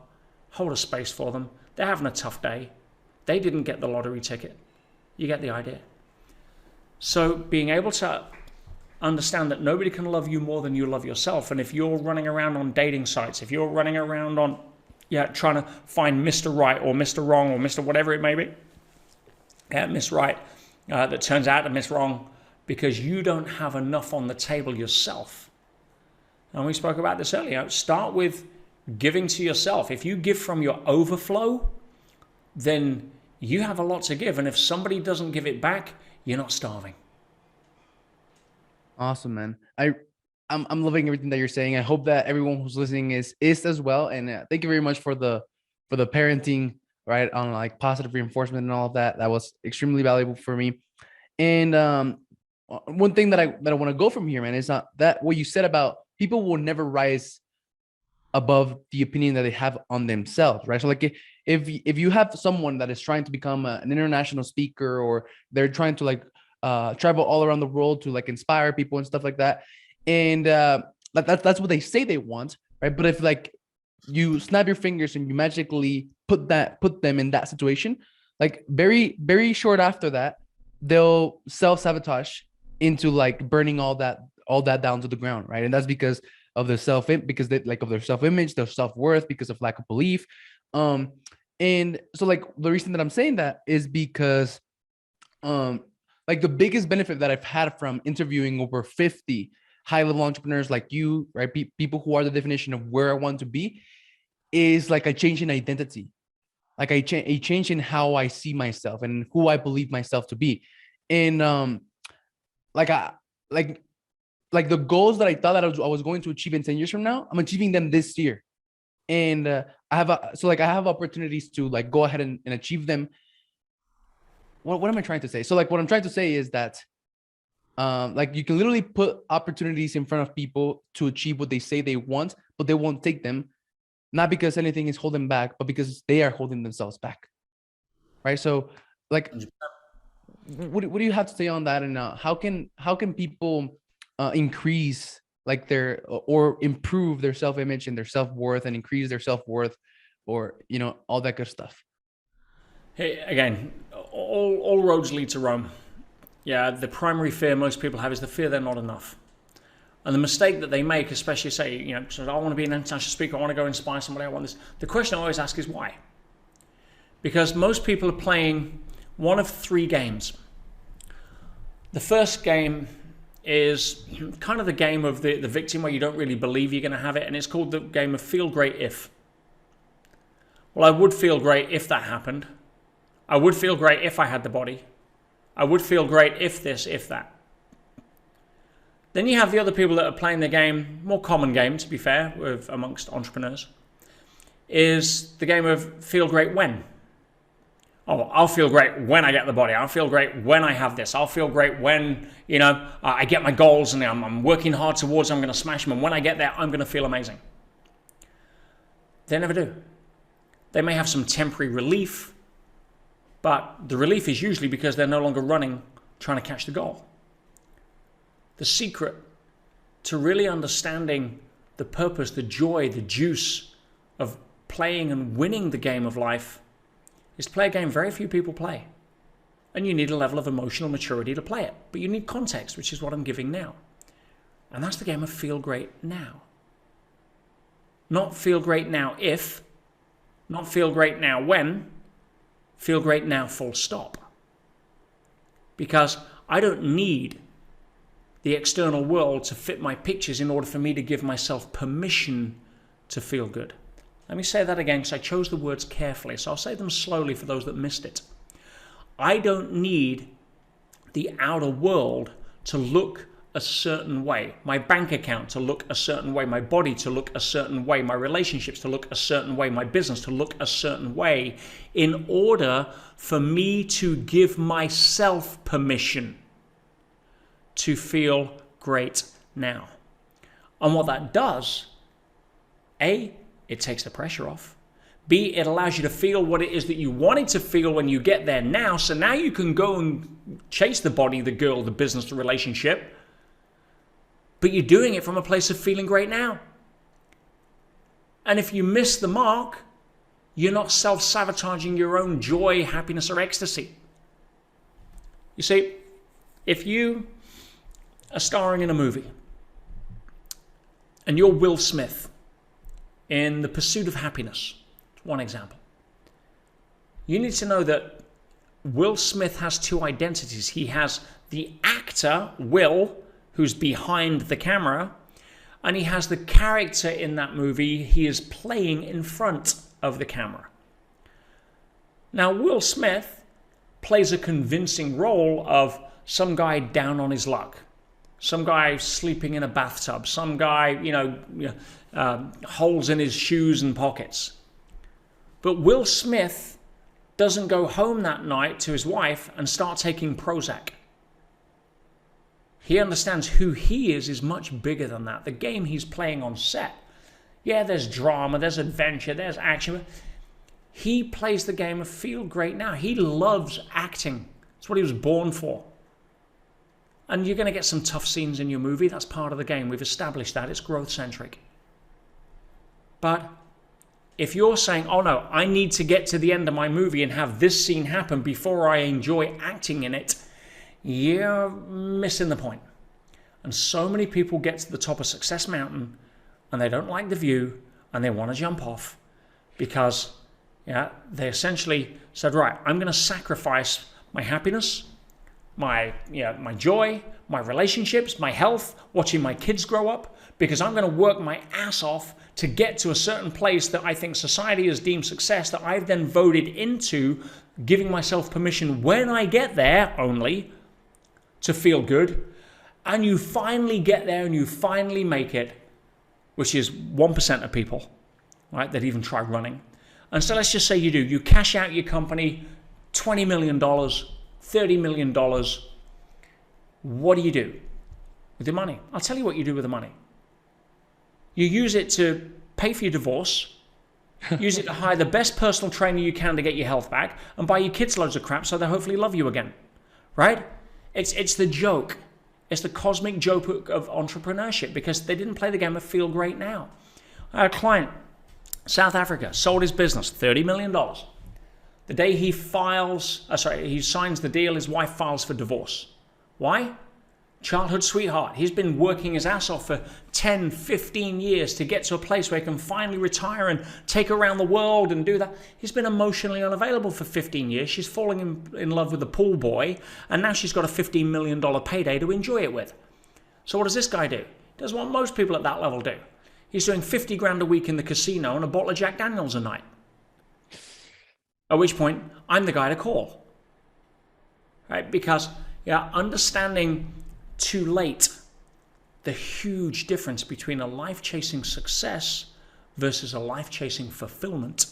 Hold a space for them. They're having a tough day. They didn't get the lottery ticket. You get the idea. So being able to understand that nobody can love you more than you love yourself. And if you're running around on dating sites, if you're running around on trying to find Mr. Right or Mr. Wrong or Mr. whatever it may be, Miss Right, that turns out to Miss Wrong because you don't have enough on the table yourself. And we spoke about this earlier. Start with giving to yourself. If you give from your overflow, then you have a lot to give. And if somebody doesn't give it back, you're not starving. Awesome, man. I'm loving everything that you're saying. I hope that everyone who's listening is as well. And thank you very much for the parenting, right, on like positive reinforcement and all of that. That was extremely valuable for me. And one thing that I want to go from here, man, is not that what you said about people will never rise above the opinion that they have on themselves, right? So like if you have someone that is trying to become an international speaker, or they're trying to like travel all around the world to like inspire people and stuff like that, and that's what they say they want, right? But if like you snap your fingers and you magically put them in that situation, like very, very short after that, they'll self-sabotage into like burning all that down to the ground, right? And that's because of their of their self-image, their self-worth, because of lack of belief. And so like the reason that I'm saying that is because like the biggest benefit that I've had from interviewing over 50 high-level entrepreneurs like you, right? People who are the definition of where I want to be, is like a change in identity, like a change in how I see myself and who I believe myself to be. And like the goals that I thought that I was going to achieve in 10 years from now, I'm achieving them this year. And I have opportunities to like go ahead and achieve them. What am I trying to say? So like what I'm trying to say is that like you can literally put opportunities in front of people to achieve what they say they want, but they won't take them, not because anything is holding back, but because they are holding themselves back, right? So like what do you have to say on that? And how can people increase like their or improve their self-image and their self-worth, and increase their self-worth, or all that good stuff? Hey, again, all roads lead to Rome. Yeah, the primary fear most people have is the fear they're not enough. And the mistake that they make, especially say, so I want to be an international speaker, I want to go inspire somebody, I want this. The question I always ask is why? Because most people are playing one of 3 games. The first game is kind of the game of the victim, where you don't really believe you're going to have it, and it's called the game of feel great if. Well, I would feel great if that happened. I would feel great if I had the body. I would feel great if this, if that. Then you have the other people that are playing the game, more common game to be fair, amongst entrepreneurs, is the game of feel great when. Oh, I'll feel great when I get the body. I'll feel great when I have this. I'll feel great when, I get my goals and I'm working hard towards them. I'm going to smash them. And when I get there, I'm going to feel amazing. They never do. They may have some temporary relief, but the relief is usually because they're no longer running, trying to catch the goal. The secret to really understanding the purpose, the joy, the juice of playing and winning the game of life is to play a game very few people play. And you need a level of emotional maturity to play it. But you need context, which is what I'm giving now. And that's the game of feel great now. Not feel great now if, not feel great now when, feel great now full stop. Because I don't need the external world to fit my pictures in order for me to give myself permission to feel good. Let me say that again because I chose the words carefully, so I'll say them slowly for those that missed it. I don't need the outer world to look a certain way, my bank account to look a certain way, my body to look a certain way, my relationships to look a certain way, my business to look a certain way, in order for me to give myself permission to feel great now. And what that does, A, it takes the pressure off. B, it allows you to feel what it is that you wanted to feel when you get there now. So now you can go and chase the body, the girl, the business, the relationship. But you're doing it from a place of feeling great now. And if you miss the mark, you're not self-sabotaging your own joy, happiness, or ecstasy. You see, if you are starring in a movie and you're Will Smith in The Pursuit of Happiness, one example, you need to know that Will Smith has two identities. He has the actor, Will, who's behind the camera, and he has the character in that movie he is playing in front of the camera. Now, Will Smith plays a convincing role of some guy down on his luck, some guy sleeping in a bathtub, some guy, holes in his shoes and pockets. But Will Smith doesn't go home that night to his wife and start taking Prozac. He understands who he is much bigger than that. The game he's playing on set. Yeah, there's drama, there's adventure, there's action. He plays the game of feel great now. He loves acting. It's what he was born for. And you're going to get some tough scenes in your movie. That's part of the game. We've established that. It's growth-centric. But if you're saying, oh no, I need to get to the end of my movie and have this scene happen before I enjoy acting in it, you're missing the point. And so many people get to the top of Success Mountain and they don't like the view and they want to jump off because they essentially said, right, I'm going to sacrifice my happiness, my joy, my relationships, my health, watching my kids grow up, because I'm going to work my ass off to get to a certain place that I think society has deemed success, that I've then voted into, giving myself permission when I get there only to feel good. And you finally get there and you finally make it, which is 1% of people, right, that even try running. And so let's just say you do. You cash out your company, $20 million, $30 million. What do you do with the money? I'll tell you what you do with the money. You use it to pay for your divorce, use it to hire the best personal trainer you can to get your health back, and buy your kids loads of crap so they hopefully love you again, right? It's the joke. It's the cosmic joke of entrepreneurship, because they didn't play the game of feel great now. I had a client, South Africa, sold his business, $30 million. The day he signs the deal, his wife files for divorce. Why? Childhood sweetheart. He's been working his ass off for 10, 15 years to get to a place where he can finally retire and take her around the world and do that. He's been emotionally unavailable for 15 years. She's falling in love with the pool boy, and now she's got a $15 million payday to enjoy it with. So what does this guy do? He does what most people at that level do. He's doing 50 grand a week in the casino and a bottle of Jack Daniels a night. At which point, I'm the guy to call. Right? Because understanding too late the huge difference between a life-chasing success versus a life-chasing fulfillment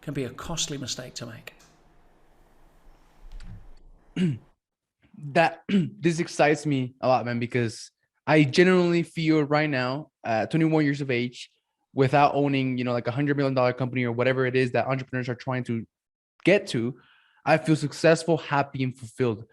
can be a costly mistake to make. This excites me a lot, man, because I genuinely feel right now, 21 years of age, without owning, like $100 million company or whatever it is that entrepreneurs are trying to get to, I feel successful, happy, and fulfilled.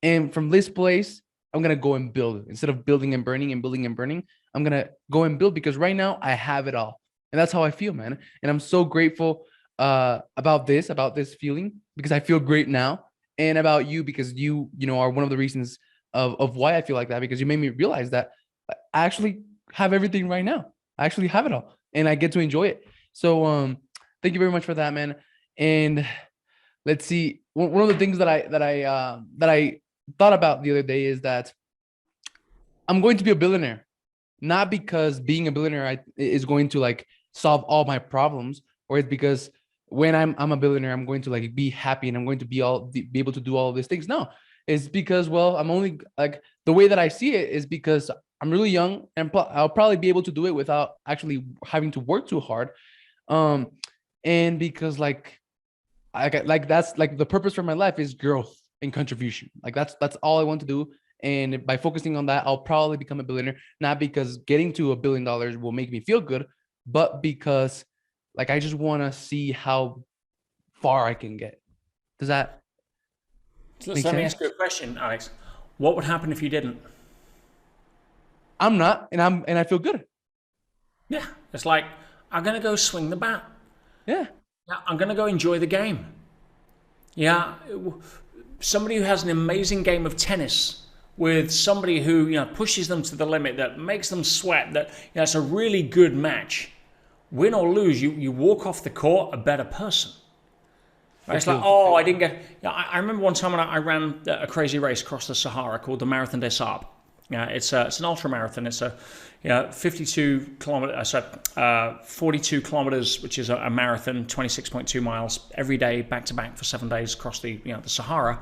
And from this place, I'm going to go and build. Instead of building and burning and building and burning, I'm going to go and build, because right now I have it all. And that's how I feel, man. And I'm so grateful about this feeling, because I feel great now, and about you, because you are one of the reasons of why I feel like that, because you made me realize that I actually have everything right now. I actually have it all. and I get to enjoy it. So thank you very much for that, man. And let's see, one of the things that I thought about the other day is that I'm going to be a billionaire, not because being a billionaire is going to like solve all my problems, or it's because when I'm a billionaire, I'm going to like be happy and I'm going to be able to do all of these things. No, it's because, well, I'm only like, the way that I see it is because I'm really young and I'll probably be able to do it without actually having to work too hard. And because like that's like the purpose for my life is growth and contribution. Like that's all I want to do. And by focusing on that, I'll probably become a billionaire, not because getting to $1 billion will make me feel good, but because like, I just want to see how far I can get. Does that So make let me sense? ask you a question, Alex. What would happen if you didn't? I'm not, and I feel good. Yeah, it's like, I'm going to go swing the bat. Yeah. Yeah, I'm going to go enjoy the game. Yeah, somebody who has an amazing game of tennis with somebody who, you know, pushes them to the limit, that makes them sweat, that, you know, it's a really good match. Win or lose, you walk off the court a better person. Right? It's like, oh, I didn't get. Yeah, I remember one time when I ran a crazy race across the Sahara called the Marathon des Sables. Yeah, it's an ultra marathon. It's a 52 kilometers, 42 kilometers, which is a marathon, 26.2 miles every day, back to back for 7 days across the the Sahara.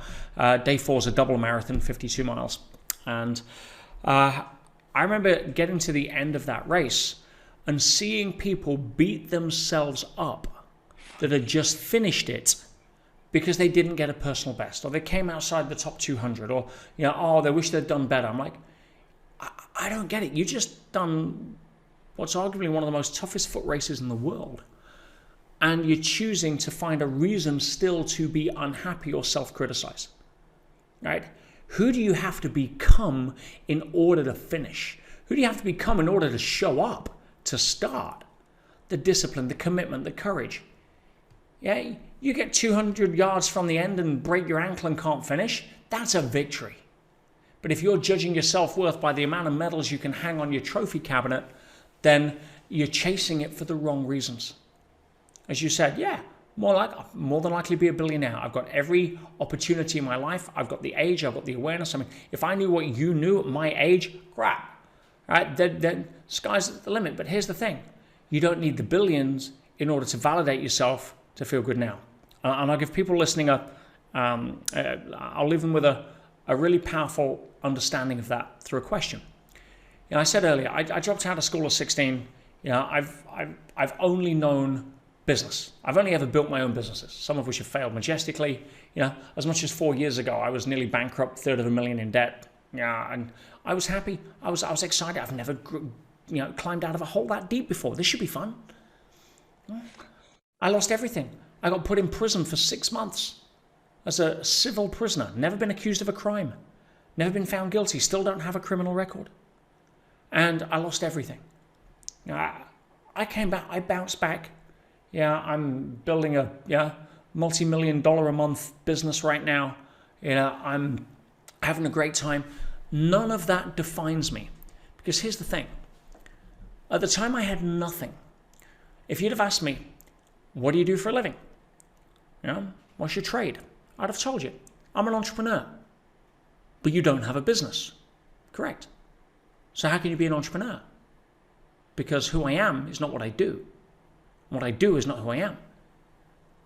Day 4 is a double marathon, 52 miles, and I remember getting to the end of that race and seeing people beat themselves up that had just finished it because they didn't get a personal best, or they came outside the top 200, or oh, they wish they'd done better. I'm like, I don't get it. You just done what's arguably one of the most toughest foot races in the world, and you're choosing to find a reason still to be unhappy or self-criticize, right? Who do you have to become in order to finish? Who do you have to become in order to show up, to start? The discipline, the commitment, the courage. Yeah, you get 200 yards from the end and break your ankle and can't finish, that's a victory. But if you're judging your self-worth by the amount of medals you can hang on your trophy cabinet, then you're chasing it for the wrong reasons. As you said, yeah, more than likely be a billionaire. I've got every opportunity in my life. I've got the age, I've got the awareness. I mean, if I knew what you knew at my age, crap. Right? Then sky's the limit. But here's the thing. You don't need the billions in order to validate yourself to feel good now. And I'll give people listening I'll leave them with a really powerful understanding of that through a question. I said earlier, I dropped out of school at 16. I've only known business. I've only ever built my own businesses, some of which have failed majestically. As much as 4 years ago, I was nearly bankrupt, $350,000 in debt. And I was happy. I was excited. I've never climbed out of a hole that deep before. This should be fun. I lost everything. I got put in prison for 6 months as a civil prisoner. Never been accused of a crime. Never been found guilty. Still don't have a criminal record. And I lost everything. I came back. I bounced back. I'm building a multi-million-dollar a month business right now. I'm having a great time. None of that defines me. Because here's the thing. At the time I had nothing. If you'd have asked me, what do you do for a living? What's your trade? I'd have told you, I'm an entrepreneur. But you don't have a business. Correct. So how can you be an entrepreneur? Because who I am is not what I do. What I do is not who I am.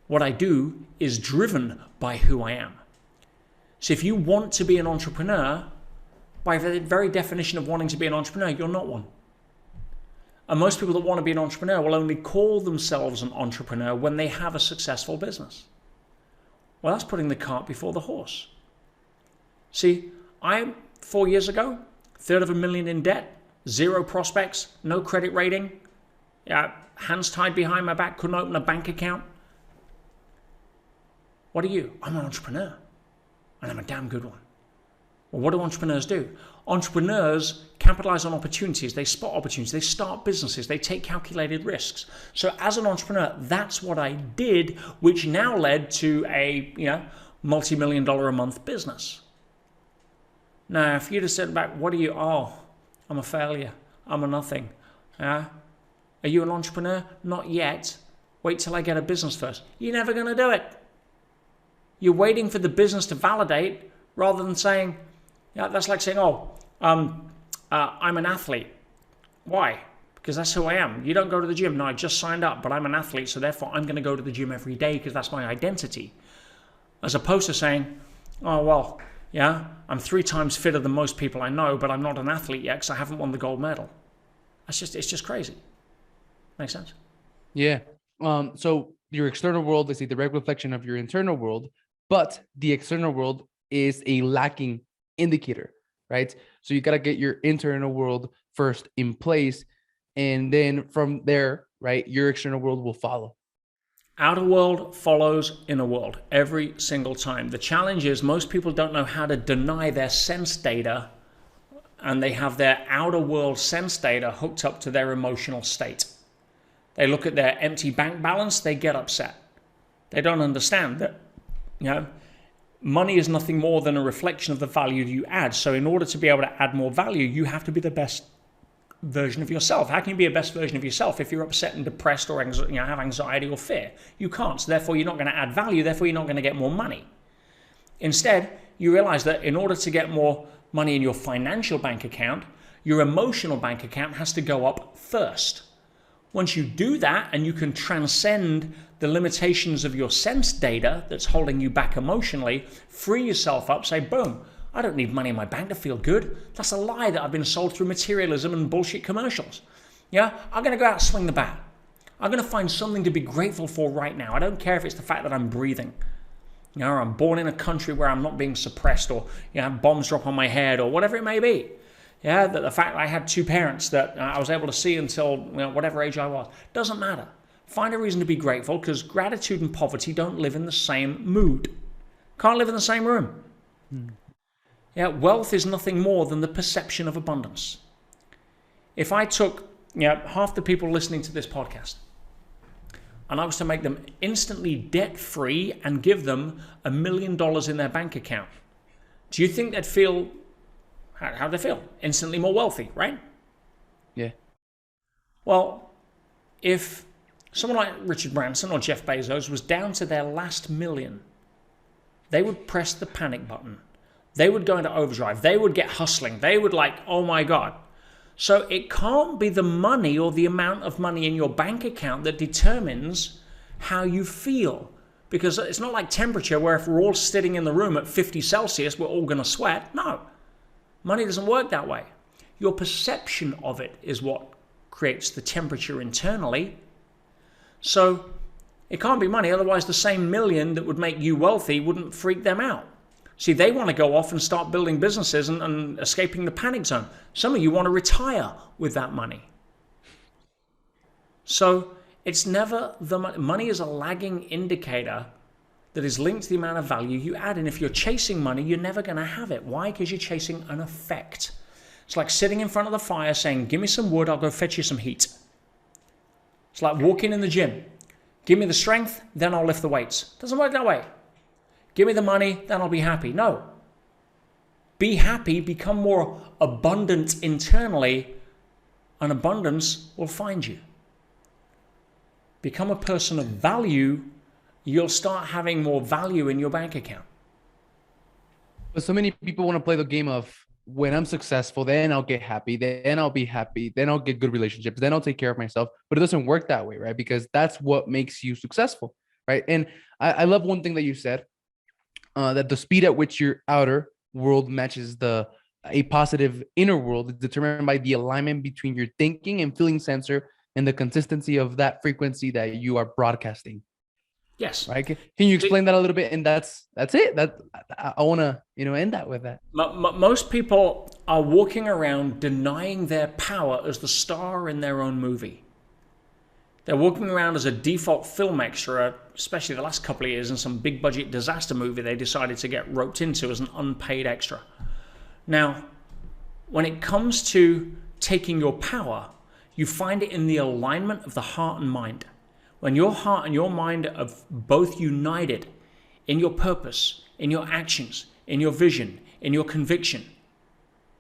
What I do is driven by who I am. So if you want to be an entrepreneur, by the very definition of wanting to be an entrepreneur, you're not one. And most people that want to be an entrepreneur will only call themselves an entrepreneur when they have a successful business. Well, that's putting the cart before the horse. See, 4 years ago, $350,000 in debt, 0 prospects, no credit rating, hands tied behind my back, couldn't open a bank account. What are you? I'm an entrepreneur, and I'm a damn good one. Well, what do entrepreneurs do? Entrepreneurs capitalize on opportunities. They spot opportunities. They start businesses. They take calculated risks. So as an entrepreneur, that's what I did, which now led to a multi-million-dollar a month business. Now, if you'd have said back, what are you? Oh, I'm a failure. I'm a nothing. Are you an entrepreneur? Not yet. Wait till I get a business first. You're never going to do it. You're waiting for the business to validate rather than saying, yeah, that's like saying, I'm an athlete. Why? Because that's who I am. You don't go to the gym. No, I just signed up, but I'm an athlete, so therefore I'm going to go to the gym every day because that's my identity. As opposed to saying, I'm 3 times fitter than most people I know, but I'm not an athlete yet because I haven't won the gold medal. It's just crazy. Make sense? Yeah. So your external world is a direct reflection of your internal world, but the external world is a lacking indicator, right? So you got to get your internal world first in place. And then from there, right, your external world will follow. Outer world follows inner world every single time. The challenge is most people don't know how to deny their sense data, and they have their outer world sense data hooked up to their emotional state. They look at their empty bank balance, they get upset. They don't understand that, money is nothing more than a reflection of the value you add. So in order to be able to add more value, you have to be the best version of yourself. How can you be a best version of yourself if you're upset and depressed or have anxiety or fear? You can't. So therefore, you're not going to add value. Therefore, you're not going to get more money. Instead, you realize that in order to get more money in your financial bank account, your emotional bank account has to go up first. Once you do that and you can transcend the limitations of your sense data that's holding you back emotionally, free yourself up, say, boom, I don't need money in my bank to feel good. That's a lie that I've been sold through materialism and bullshit commercials. Yeah, I'm going to go out and swing the bat. I'm going to find something to be grateful for right now. I don't care if it's the fact that I'm breathing. Or I'm born in a country where I'm not being suppressed, or bombs drop on my head, or whatever it may be. Yeah, that the fact that I had 2 parents that I was able to see until whatever age I was. Doesn't matter. Find a reason to be grateful, because gratitude and poverty don't live in the same mood. Can't live in the same room. Yeah, wealth is nothing more than the perception of abundance. If I took half the people listening to this podcast and I was to make them instantly debt-free and give them $1 million in their bank account, do you think they'd feel, how'd they feel? Instantly more wealthy, right? Yeah. Well, if someone like Richard Branson or Jeff Bezos was down to their last million, they would press the panic button. They would go into overdrive. They would get hustling. They would oh my God. So it can't be the money or the amount of money in your bank account that determines how you feel. Because it's not like temperature where if we're all sitting in the room at 50 Celsius, we're all going to sweat. No, money doesn't work that way. Your perception of it is what creates the temperature internally. So it can't be money. Otherwise, the same million that would make you wealthy wouldn't freak them out. See, they want to go off and start building businesses and escaping the panic zone. Some of you want to retire with that money. So it's never the money. Money is a lagging indicator that is linked to the amount of value you add. And if you're chasing money, you're never going to have it. Why? Because you're chasing an effect. It's like sitting in front of the fire saying, give me some wood, I'll go fetch you some heat. It's like walking in the gym. Give me the strength, then I'll lift the weights. Doesn't work that way. Give me the money, then I'll be happy. No. Be happy, become more abundant internally, and abundance will find you. Become a person of value, you'll start having more value in your bank account. But so many people want to play the game of, when I'm successful, then I'll get happy, then I'll be happy, then I'll get good relationships, then I'll take care of myself. But it doesn't work that way, right? Because that's what makes you successful, right? And I love one thing that you said, that the speed at which your outer world matches a positive inner world is determined by the alignment between your thinking and feeling sensor and the consistency of that frequency that you are broadcasting. Yes. Right. Can you explain that a little bit? And that's it. That I want to end that with that. Most people are walking around denying their power as the star in their own movie. They're walking around as a default film extra, especially the last couple of years in some big budget disaster movie they decided to get roped into as an unpaid extra. Now, when it comes to taking your power, you find it in the alignment of the heart and mind. When your heart and your mind are both united in your purpose, in your actions, in your vision, in your conviction,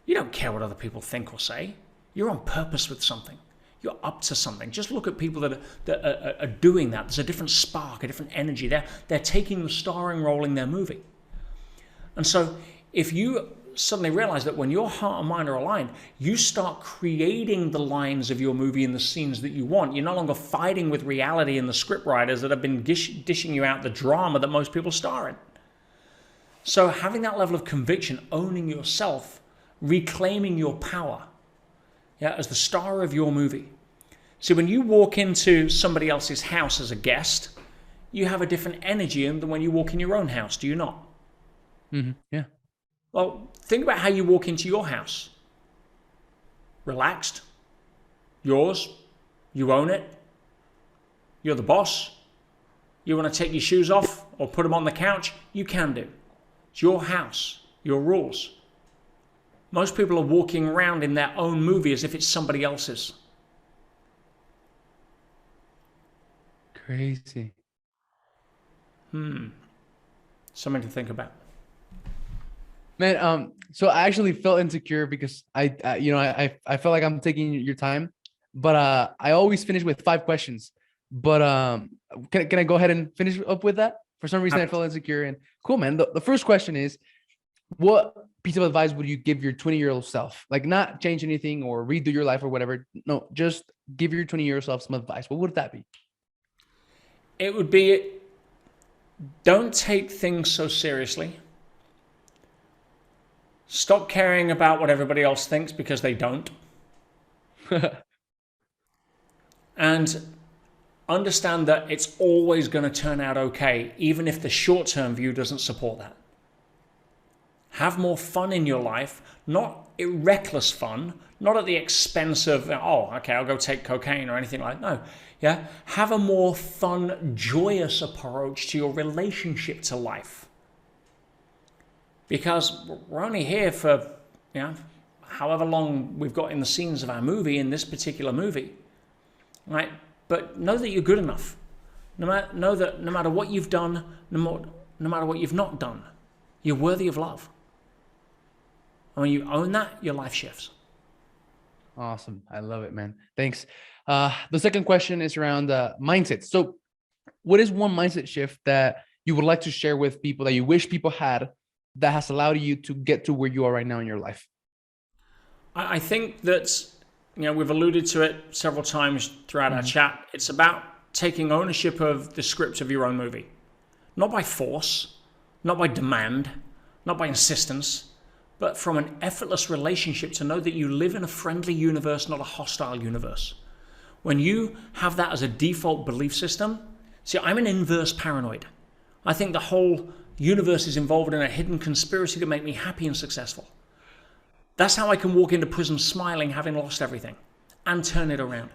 you don't care what other people think or say. You're on purpose with something. you're up to something. Just look at people that are doing that. There's a different spark, a different energy. They're taking the starring role in their movie. And so if you suddenly realize that when your heart and mind are aligned, you start creating the lines of your movie and the scenes that you want. You're no longer fighting with reality and the script writers that have been dishing you out the drama that most people star in. So having that level of conviction, owning yourself, reclaiming your power, as the star of your movie. See, when you walk into somebody else's house as a guest, you have a different energy than when you walk in your own house, do you not? Mm-hmm. Yeah. Well, think about how you walk into your house. Relaxed. Yours. You own it. You're the boss. You want to take your shoes off or put them on the couch? You can do. It's your house, your rules. Most people are walking around in their own movie as if it's somebody else's. Crazy. Something to think about. Man, so I actually felt insecure because I felt like I'm taking your time, but I always finish with 5 questions. But can I go ahead and finish up with that? For some reason, I felt insecure. And cool, man. The first question is, what piece of advice would you give your 20-year-old self? Like, not change anything or redo your life or whatever. No, just give your 20-year-old self some advice. What would that be? It would be, don't take things so seriously. Stop caring about what everybody else thinks because they don't. And understand that it's always going to turn out okay, even if the short-term view doesn't support that. Have more fun in your life, not reckless fun, not at the expense of, oh, okay, I'll go take cocaine or anything like that. No. Yeah. Have a more fun, joyous approach to your relationship to life. Because we're only here for, however long we've got in the scenes of our movie, in this particular movie, right? But know that you're good enough. Know that no matter what you've done, no matter what you've not done, you're worthy of love. And when you own that, your life shifts. Awesome. I love it, man. Thanks. The second question is around mindset. So what is one mindset shift that you would like to share with people that you wish people had that has allowed you to get to where you are right now in your life? I think that, we've alluded to it several times throughout our chat. It's about taking ownership of the script of your own movie. Not by force, not by demand, not by insistence, but from an effortless relationship to know that you live in a friendly universe, not a hostile universe. When you have that as a default belief system, see, I'm an inverse paranoid. I think the whole universe is involved in a hidden conspiracy to make me happy and successful. That's how I can walk into prison smiling, having lost everything, and turn it around,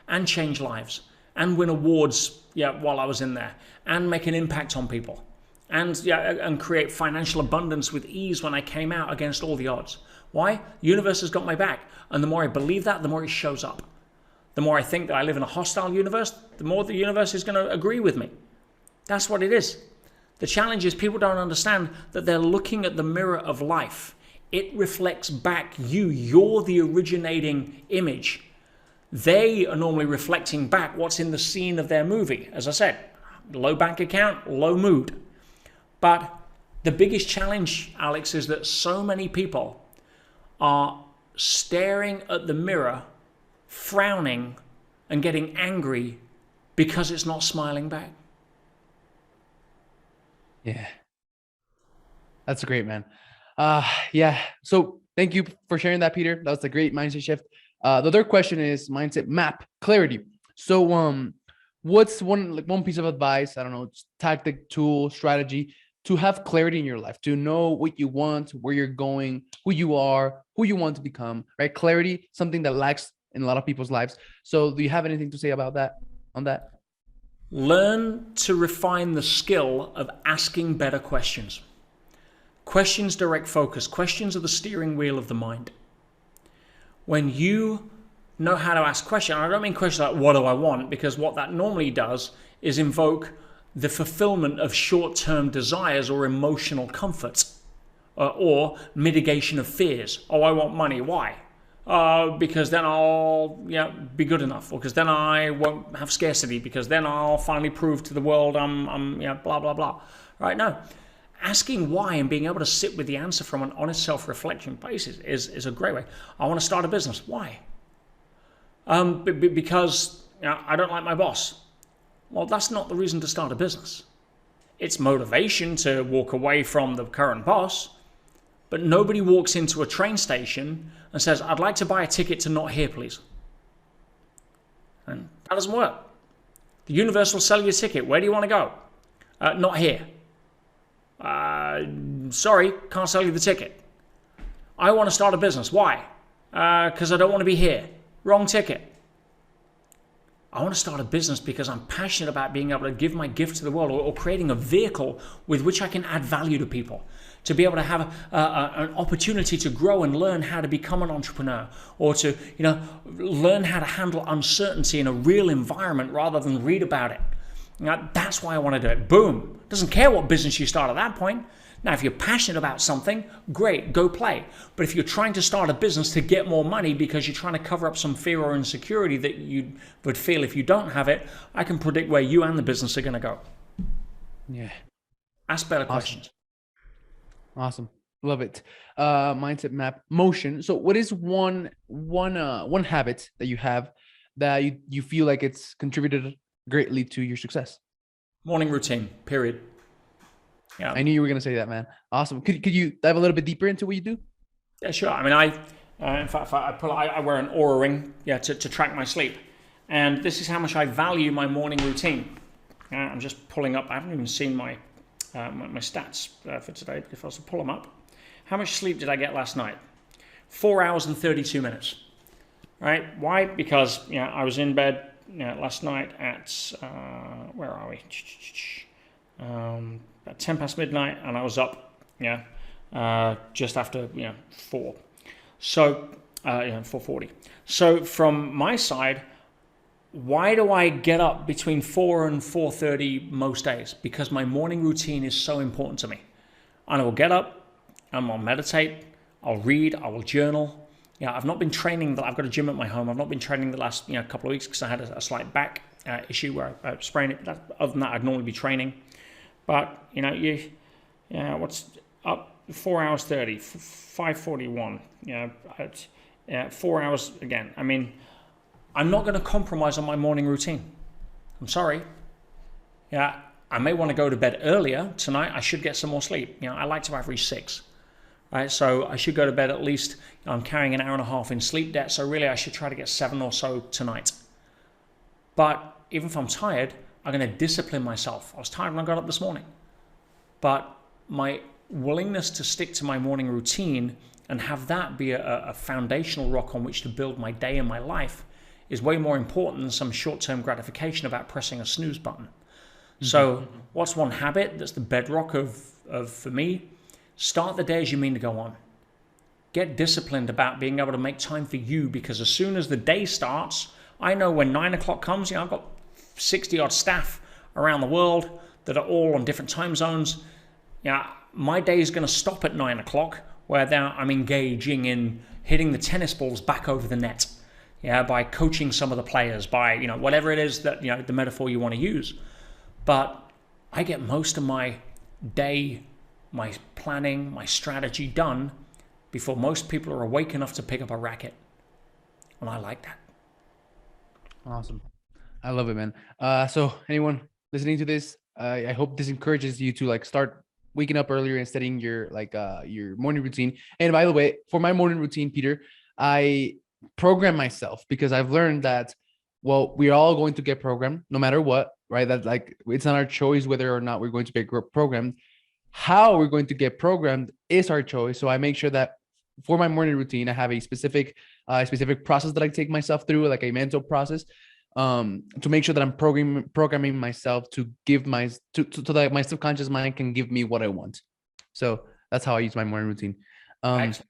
and change lives, and win awards while I was in there, and make an impact on people, and create financial abundance with ease when I came out against all the odds. Why? The universe has got my back, and the more I believe that, the more it shows up. The more I think that I live in a hostile universe, the more the universe is going to agree with me. That's what it is. The challenge is people don't understand that they're looking at the mirror of life. It reflects back you. You're the originating image. They are normally reflecting back what's in the scene of their movie. As I said, low bank account, low mood. But the biggest challenge, Alex, is that so many people are staring at the mirror, frowning, and getting angry because it's not smiling back. Yeah. That's great, man. Yeah. So thank you for sharing that, Peter. That was a great mindset shift. The third question is mindset map clarity. So, what's one piece of advice? I don't know, tactic, tool, strategy to have clarity in your life, to know what you want, where you're going, who you are, who you want to become, right? Clarity, something that lacks in a lot of people's lives. So do you have anything to say about that, on that? Learn to refine the skill of asking better questions. Questions direct focus. Questions are the steering wheel of the mind. When you know how to ask questions, and I don't mean questions like, what do I want? Because what that normally does is invoke the fulfillment of short-term desires or emotional comfort, or mitigation of fears. Oh, I want money. Why? because then I'll be good enough, or because then I won't have scarcity, because then I'll finally prove to the world I'm blah, blah, blah. Right? No. Asking why and being able to sit with the answer from an honest self-reflection basis is a great way. I want to start a business. Why? Because I don't like my boss. Well, that's not the reason to start a business. It's motivation to walk away from the current boss, but nobody walks into a train station and says, I'd like to buy a ticket to not here, please. And that doesn't work. The universe will sell you a ticket. Where do you want to go? Not here. Sorry, can't sell you the ticket. I want to start a business. Why? Because I don't want to be here. Wrong ticket. I want to start a business because I'm passionate about being able to give my gift to the world, or creating a vehicle with which I can add value to people, to be able to have an opportunity to grow and learn how to become an entrepreneur, or to learn how to handle uncertainty in a real environment rather than read about it. That's why I want to do it. Boom. Doesn't care what business you start at that point. Now, if you're passionate about something, great, go play. But if you're trying to start a business to get more money because you're trying to cover up some fear or insecurity that you would feel if you don't have it, I can predict where you and the business are going to go. Yeah. Ask better questions. Awesome. Love it. Mindset map motion. So what is one habit that you have that you feel like it's contributed greatly to your success? Morning routine, period. Yeah. I knew you were going to say that, man. Awesome. Could you dive a little bit deeper into what you do? Yeah, sure. I mean, in fact, I wear an Oura ring, to track my sleep. And this is how much I value my morning routine. I'm just pulling up. I haven't even seen my stats for today, but if I was to pull them up, how much sleep did I get last night? 4 hours and 32 minutes. Right? Why? Because I was in bed last night at where are we? At 10 past midnight, and I was up just after 4. So 4:40. So from my side, why do I get up between 4 and 4:30 most days? Because my morning routine is so important to me. And I will get up, and I'll meditate, I'll read, I will journal. I've not been training. I've got a gym at my home. I've not been training the last couple of weeks because I had a slight back issue where I sprained it. But other than that, I'd normally be training. But what's up? 4 hours 30, 5:41. 4 hours again. I mean, I'm not going to compromise on my morning routine. I'm sorry. I may want to go to bed earlier tonight. I should get some more sleep. I like to average 6. Right, so I should go to bed at least. I'm carrying an hour and a half in sleep debt, so really I should try to get 7 or so tonight. But even if I'm tired, I'm going to discipline myself. I was tired when I got up this morning. But my willingness to stick to my morning routine and have that be a foundational rock on which to build my day and my life is way more important than some short-term gratification about pressing a snooze button. Mm-hmm. So what's one habit that's the bedrock of for me? Start the day as you mean to go on. Get disciplined about being able to make time for you, because as soon as the day starts, I know when 9 o'clock comes, I've got 60 odd staff around the world that are all on different time zones. My day is going to stop at 9 o'clock, where I'm engaging in hitting the tennis balls back over the net, by coaching some of the players, by whatever it is that the metaphor you want to use. But I get most of my day, my planning, my strategy done before most people are awake enough to pick up a racket, and I like that. Awesome. I love it, man. So anyone listening to this, I hope this encourages you to start waking up earlier and studying your morning routine. And by the way, for my morning routine, Peter, I program myself, because I've learned that, we're all going to get programmed no matter what, right? That it's not our choice whether or not we're going to get programmed. How we're going to get programmed is our choice. So I make sure that for my morning routine, I have a specific process that I take myself through, like a mental process, to make sure that I'm programming myself to give so that my subconscious mind can give me what I want. So that's how I use my morning routine. And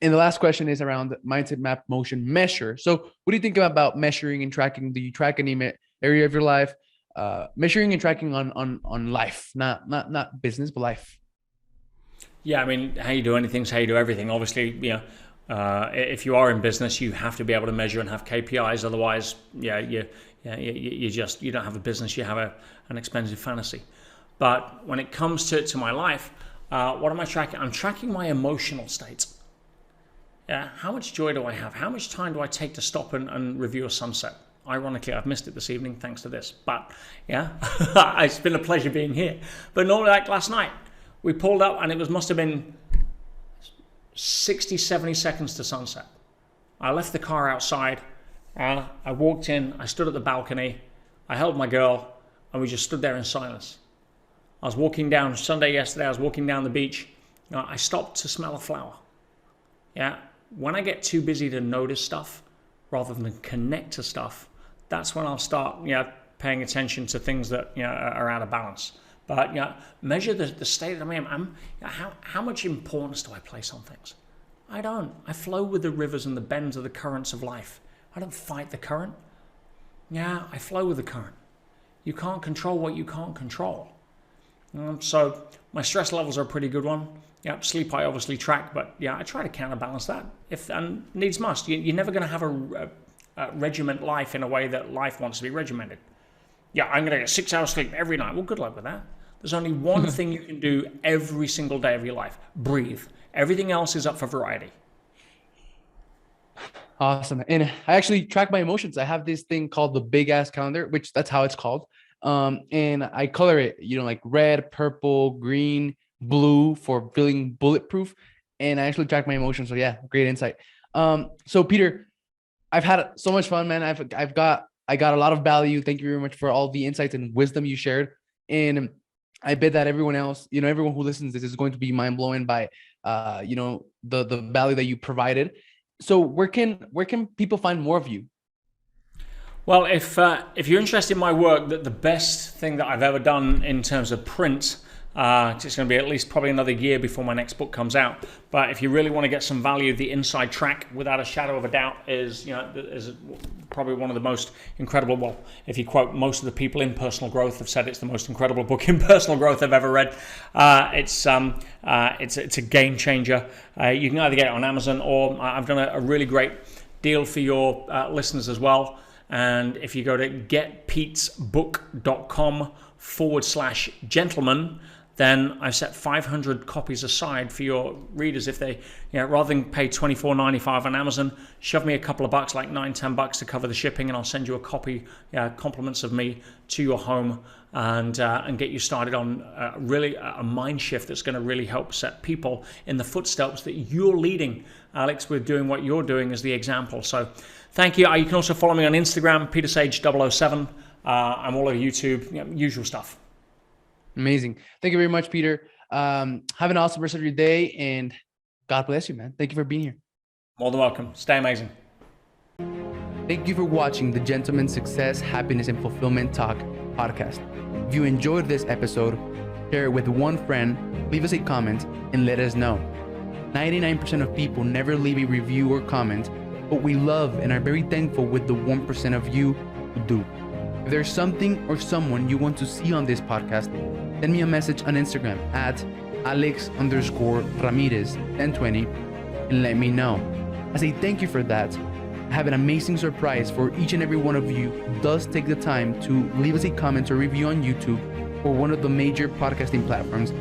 the last question is around mindset map motion measure. So what do you think about measuring and tracking? Do you track any area of your life? Measuring and tracking on life, not business, but life. Yeah, I mean, how you do anything is how you do everything. Obviously, If you are in business, you have to be able to measure and have KPIs. Otherwise, you don't have a business. You have an expensive fantasy. But when it comes to my life, what am I tracking? I'm tracking my emotional states. How much joy do I have? How much time do I take to stop and review a sunset? Ironically, I've missed it this evening thanks to this. But it's been a pleasure being here. But not like last night. We pulled up and it must have been 60, 70 seconds to sunset. I left the car outside. I walked in. I stood at the balcony. I held my girl and we just stood there in silence. I was walking down Sunday yesterday. I was walking down the beach. I stopped to smell a flower. When I get too busy to notice stuff rather than connect to stuff, that's when I'll start paying attention to things that are out of balance. But measure the state that I'm in. How much importance do I place on things? I don't. I flow with the rivers and the bends of the currents of life. I don't fight the current. I flow with the current. You can't control what you can't control. So my stress levels are a pretty good one. Sleep I obviously track, but I try to counterbalance that if and needs must. You're never going to have a regiment life in a way that life wants to be regimented. I'm going to get 6 hours sleep every night. Well, good luck with that. There's only one thing you can do every single day of your life. Breathe. Everything else is up for variety. Awesome. And I actually track my emotions. I have this thing called the big ass calendar, which that's how it's called. And I color it, like red, purple, green, blue for feeling bulletproof. And I actually track my emotions. So great insight. So Peter, I've had so much fun, man. I got a lot of value. Thank you very much for all the insights and wisdom you shared. And I bet that everyone else, everyone who listens to this is going to be mind blown by, the value that you provided. So where can people find more of you? Well, if you're interested in my work, the best thing that I've ever done in terms of print, it's going to be at least probably another year before my next book comes out. But if you really want to get some value, the inside track, without a shadow of a doubt, is probably one of the most incredible. Well, if you quote most of the people in personal growth have said it's the most incredible book in personal growth they've ever read. It's a game changer. You can either get it on Amazon or I've done a really great deal for your listeners as well. And if you go to getpetesbook.com/gentleman, then I've set 500 copies aside for your readers. If they, rather than pay $24.95 on Amazon, shove me a couple of bucks, like $9-10 to cover the shipping, and I'll send you a copy, compliments of me, to your home and get you started on really a mind shift that's going to really help set people in the footsteps that you're leading, Alex, with doing what you're doing as the example. So thank you. You can also follow me on Instagram, PeterSage007. I'm all over YouTube, usual stuff. Amazing. Thank you very much, Peter. Have an awesome rest of your day, and God bless you, man. Thank you for being here. More than welcome. Stay amazing. Thank you for watching the Gentleman's Success, Happiness, and Fulfillment Talk podcast. If you enjoyed this episode, share it with one friend, leave us a comment, and let us know. 99% of people never leave a review or comment, but we love and are very thankful with the 1% of you who do. If there's something or someone you want to see on this podcast, send me a message on Instagram at Alex_Ramirez1020 and let me know. As a thank you for that, I have an amazing surprise for each and every one of you who does take the time to leave us a comment or review on YouTube or one of the major podcasting platforms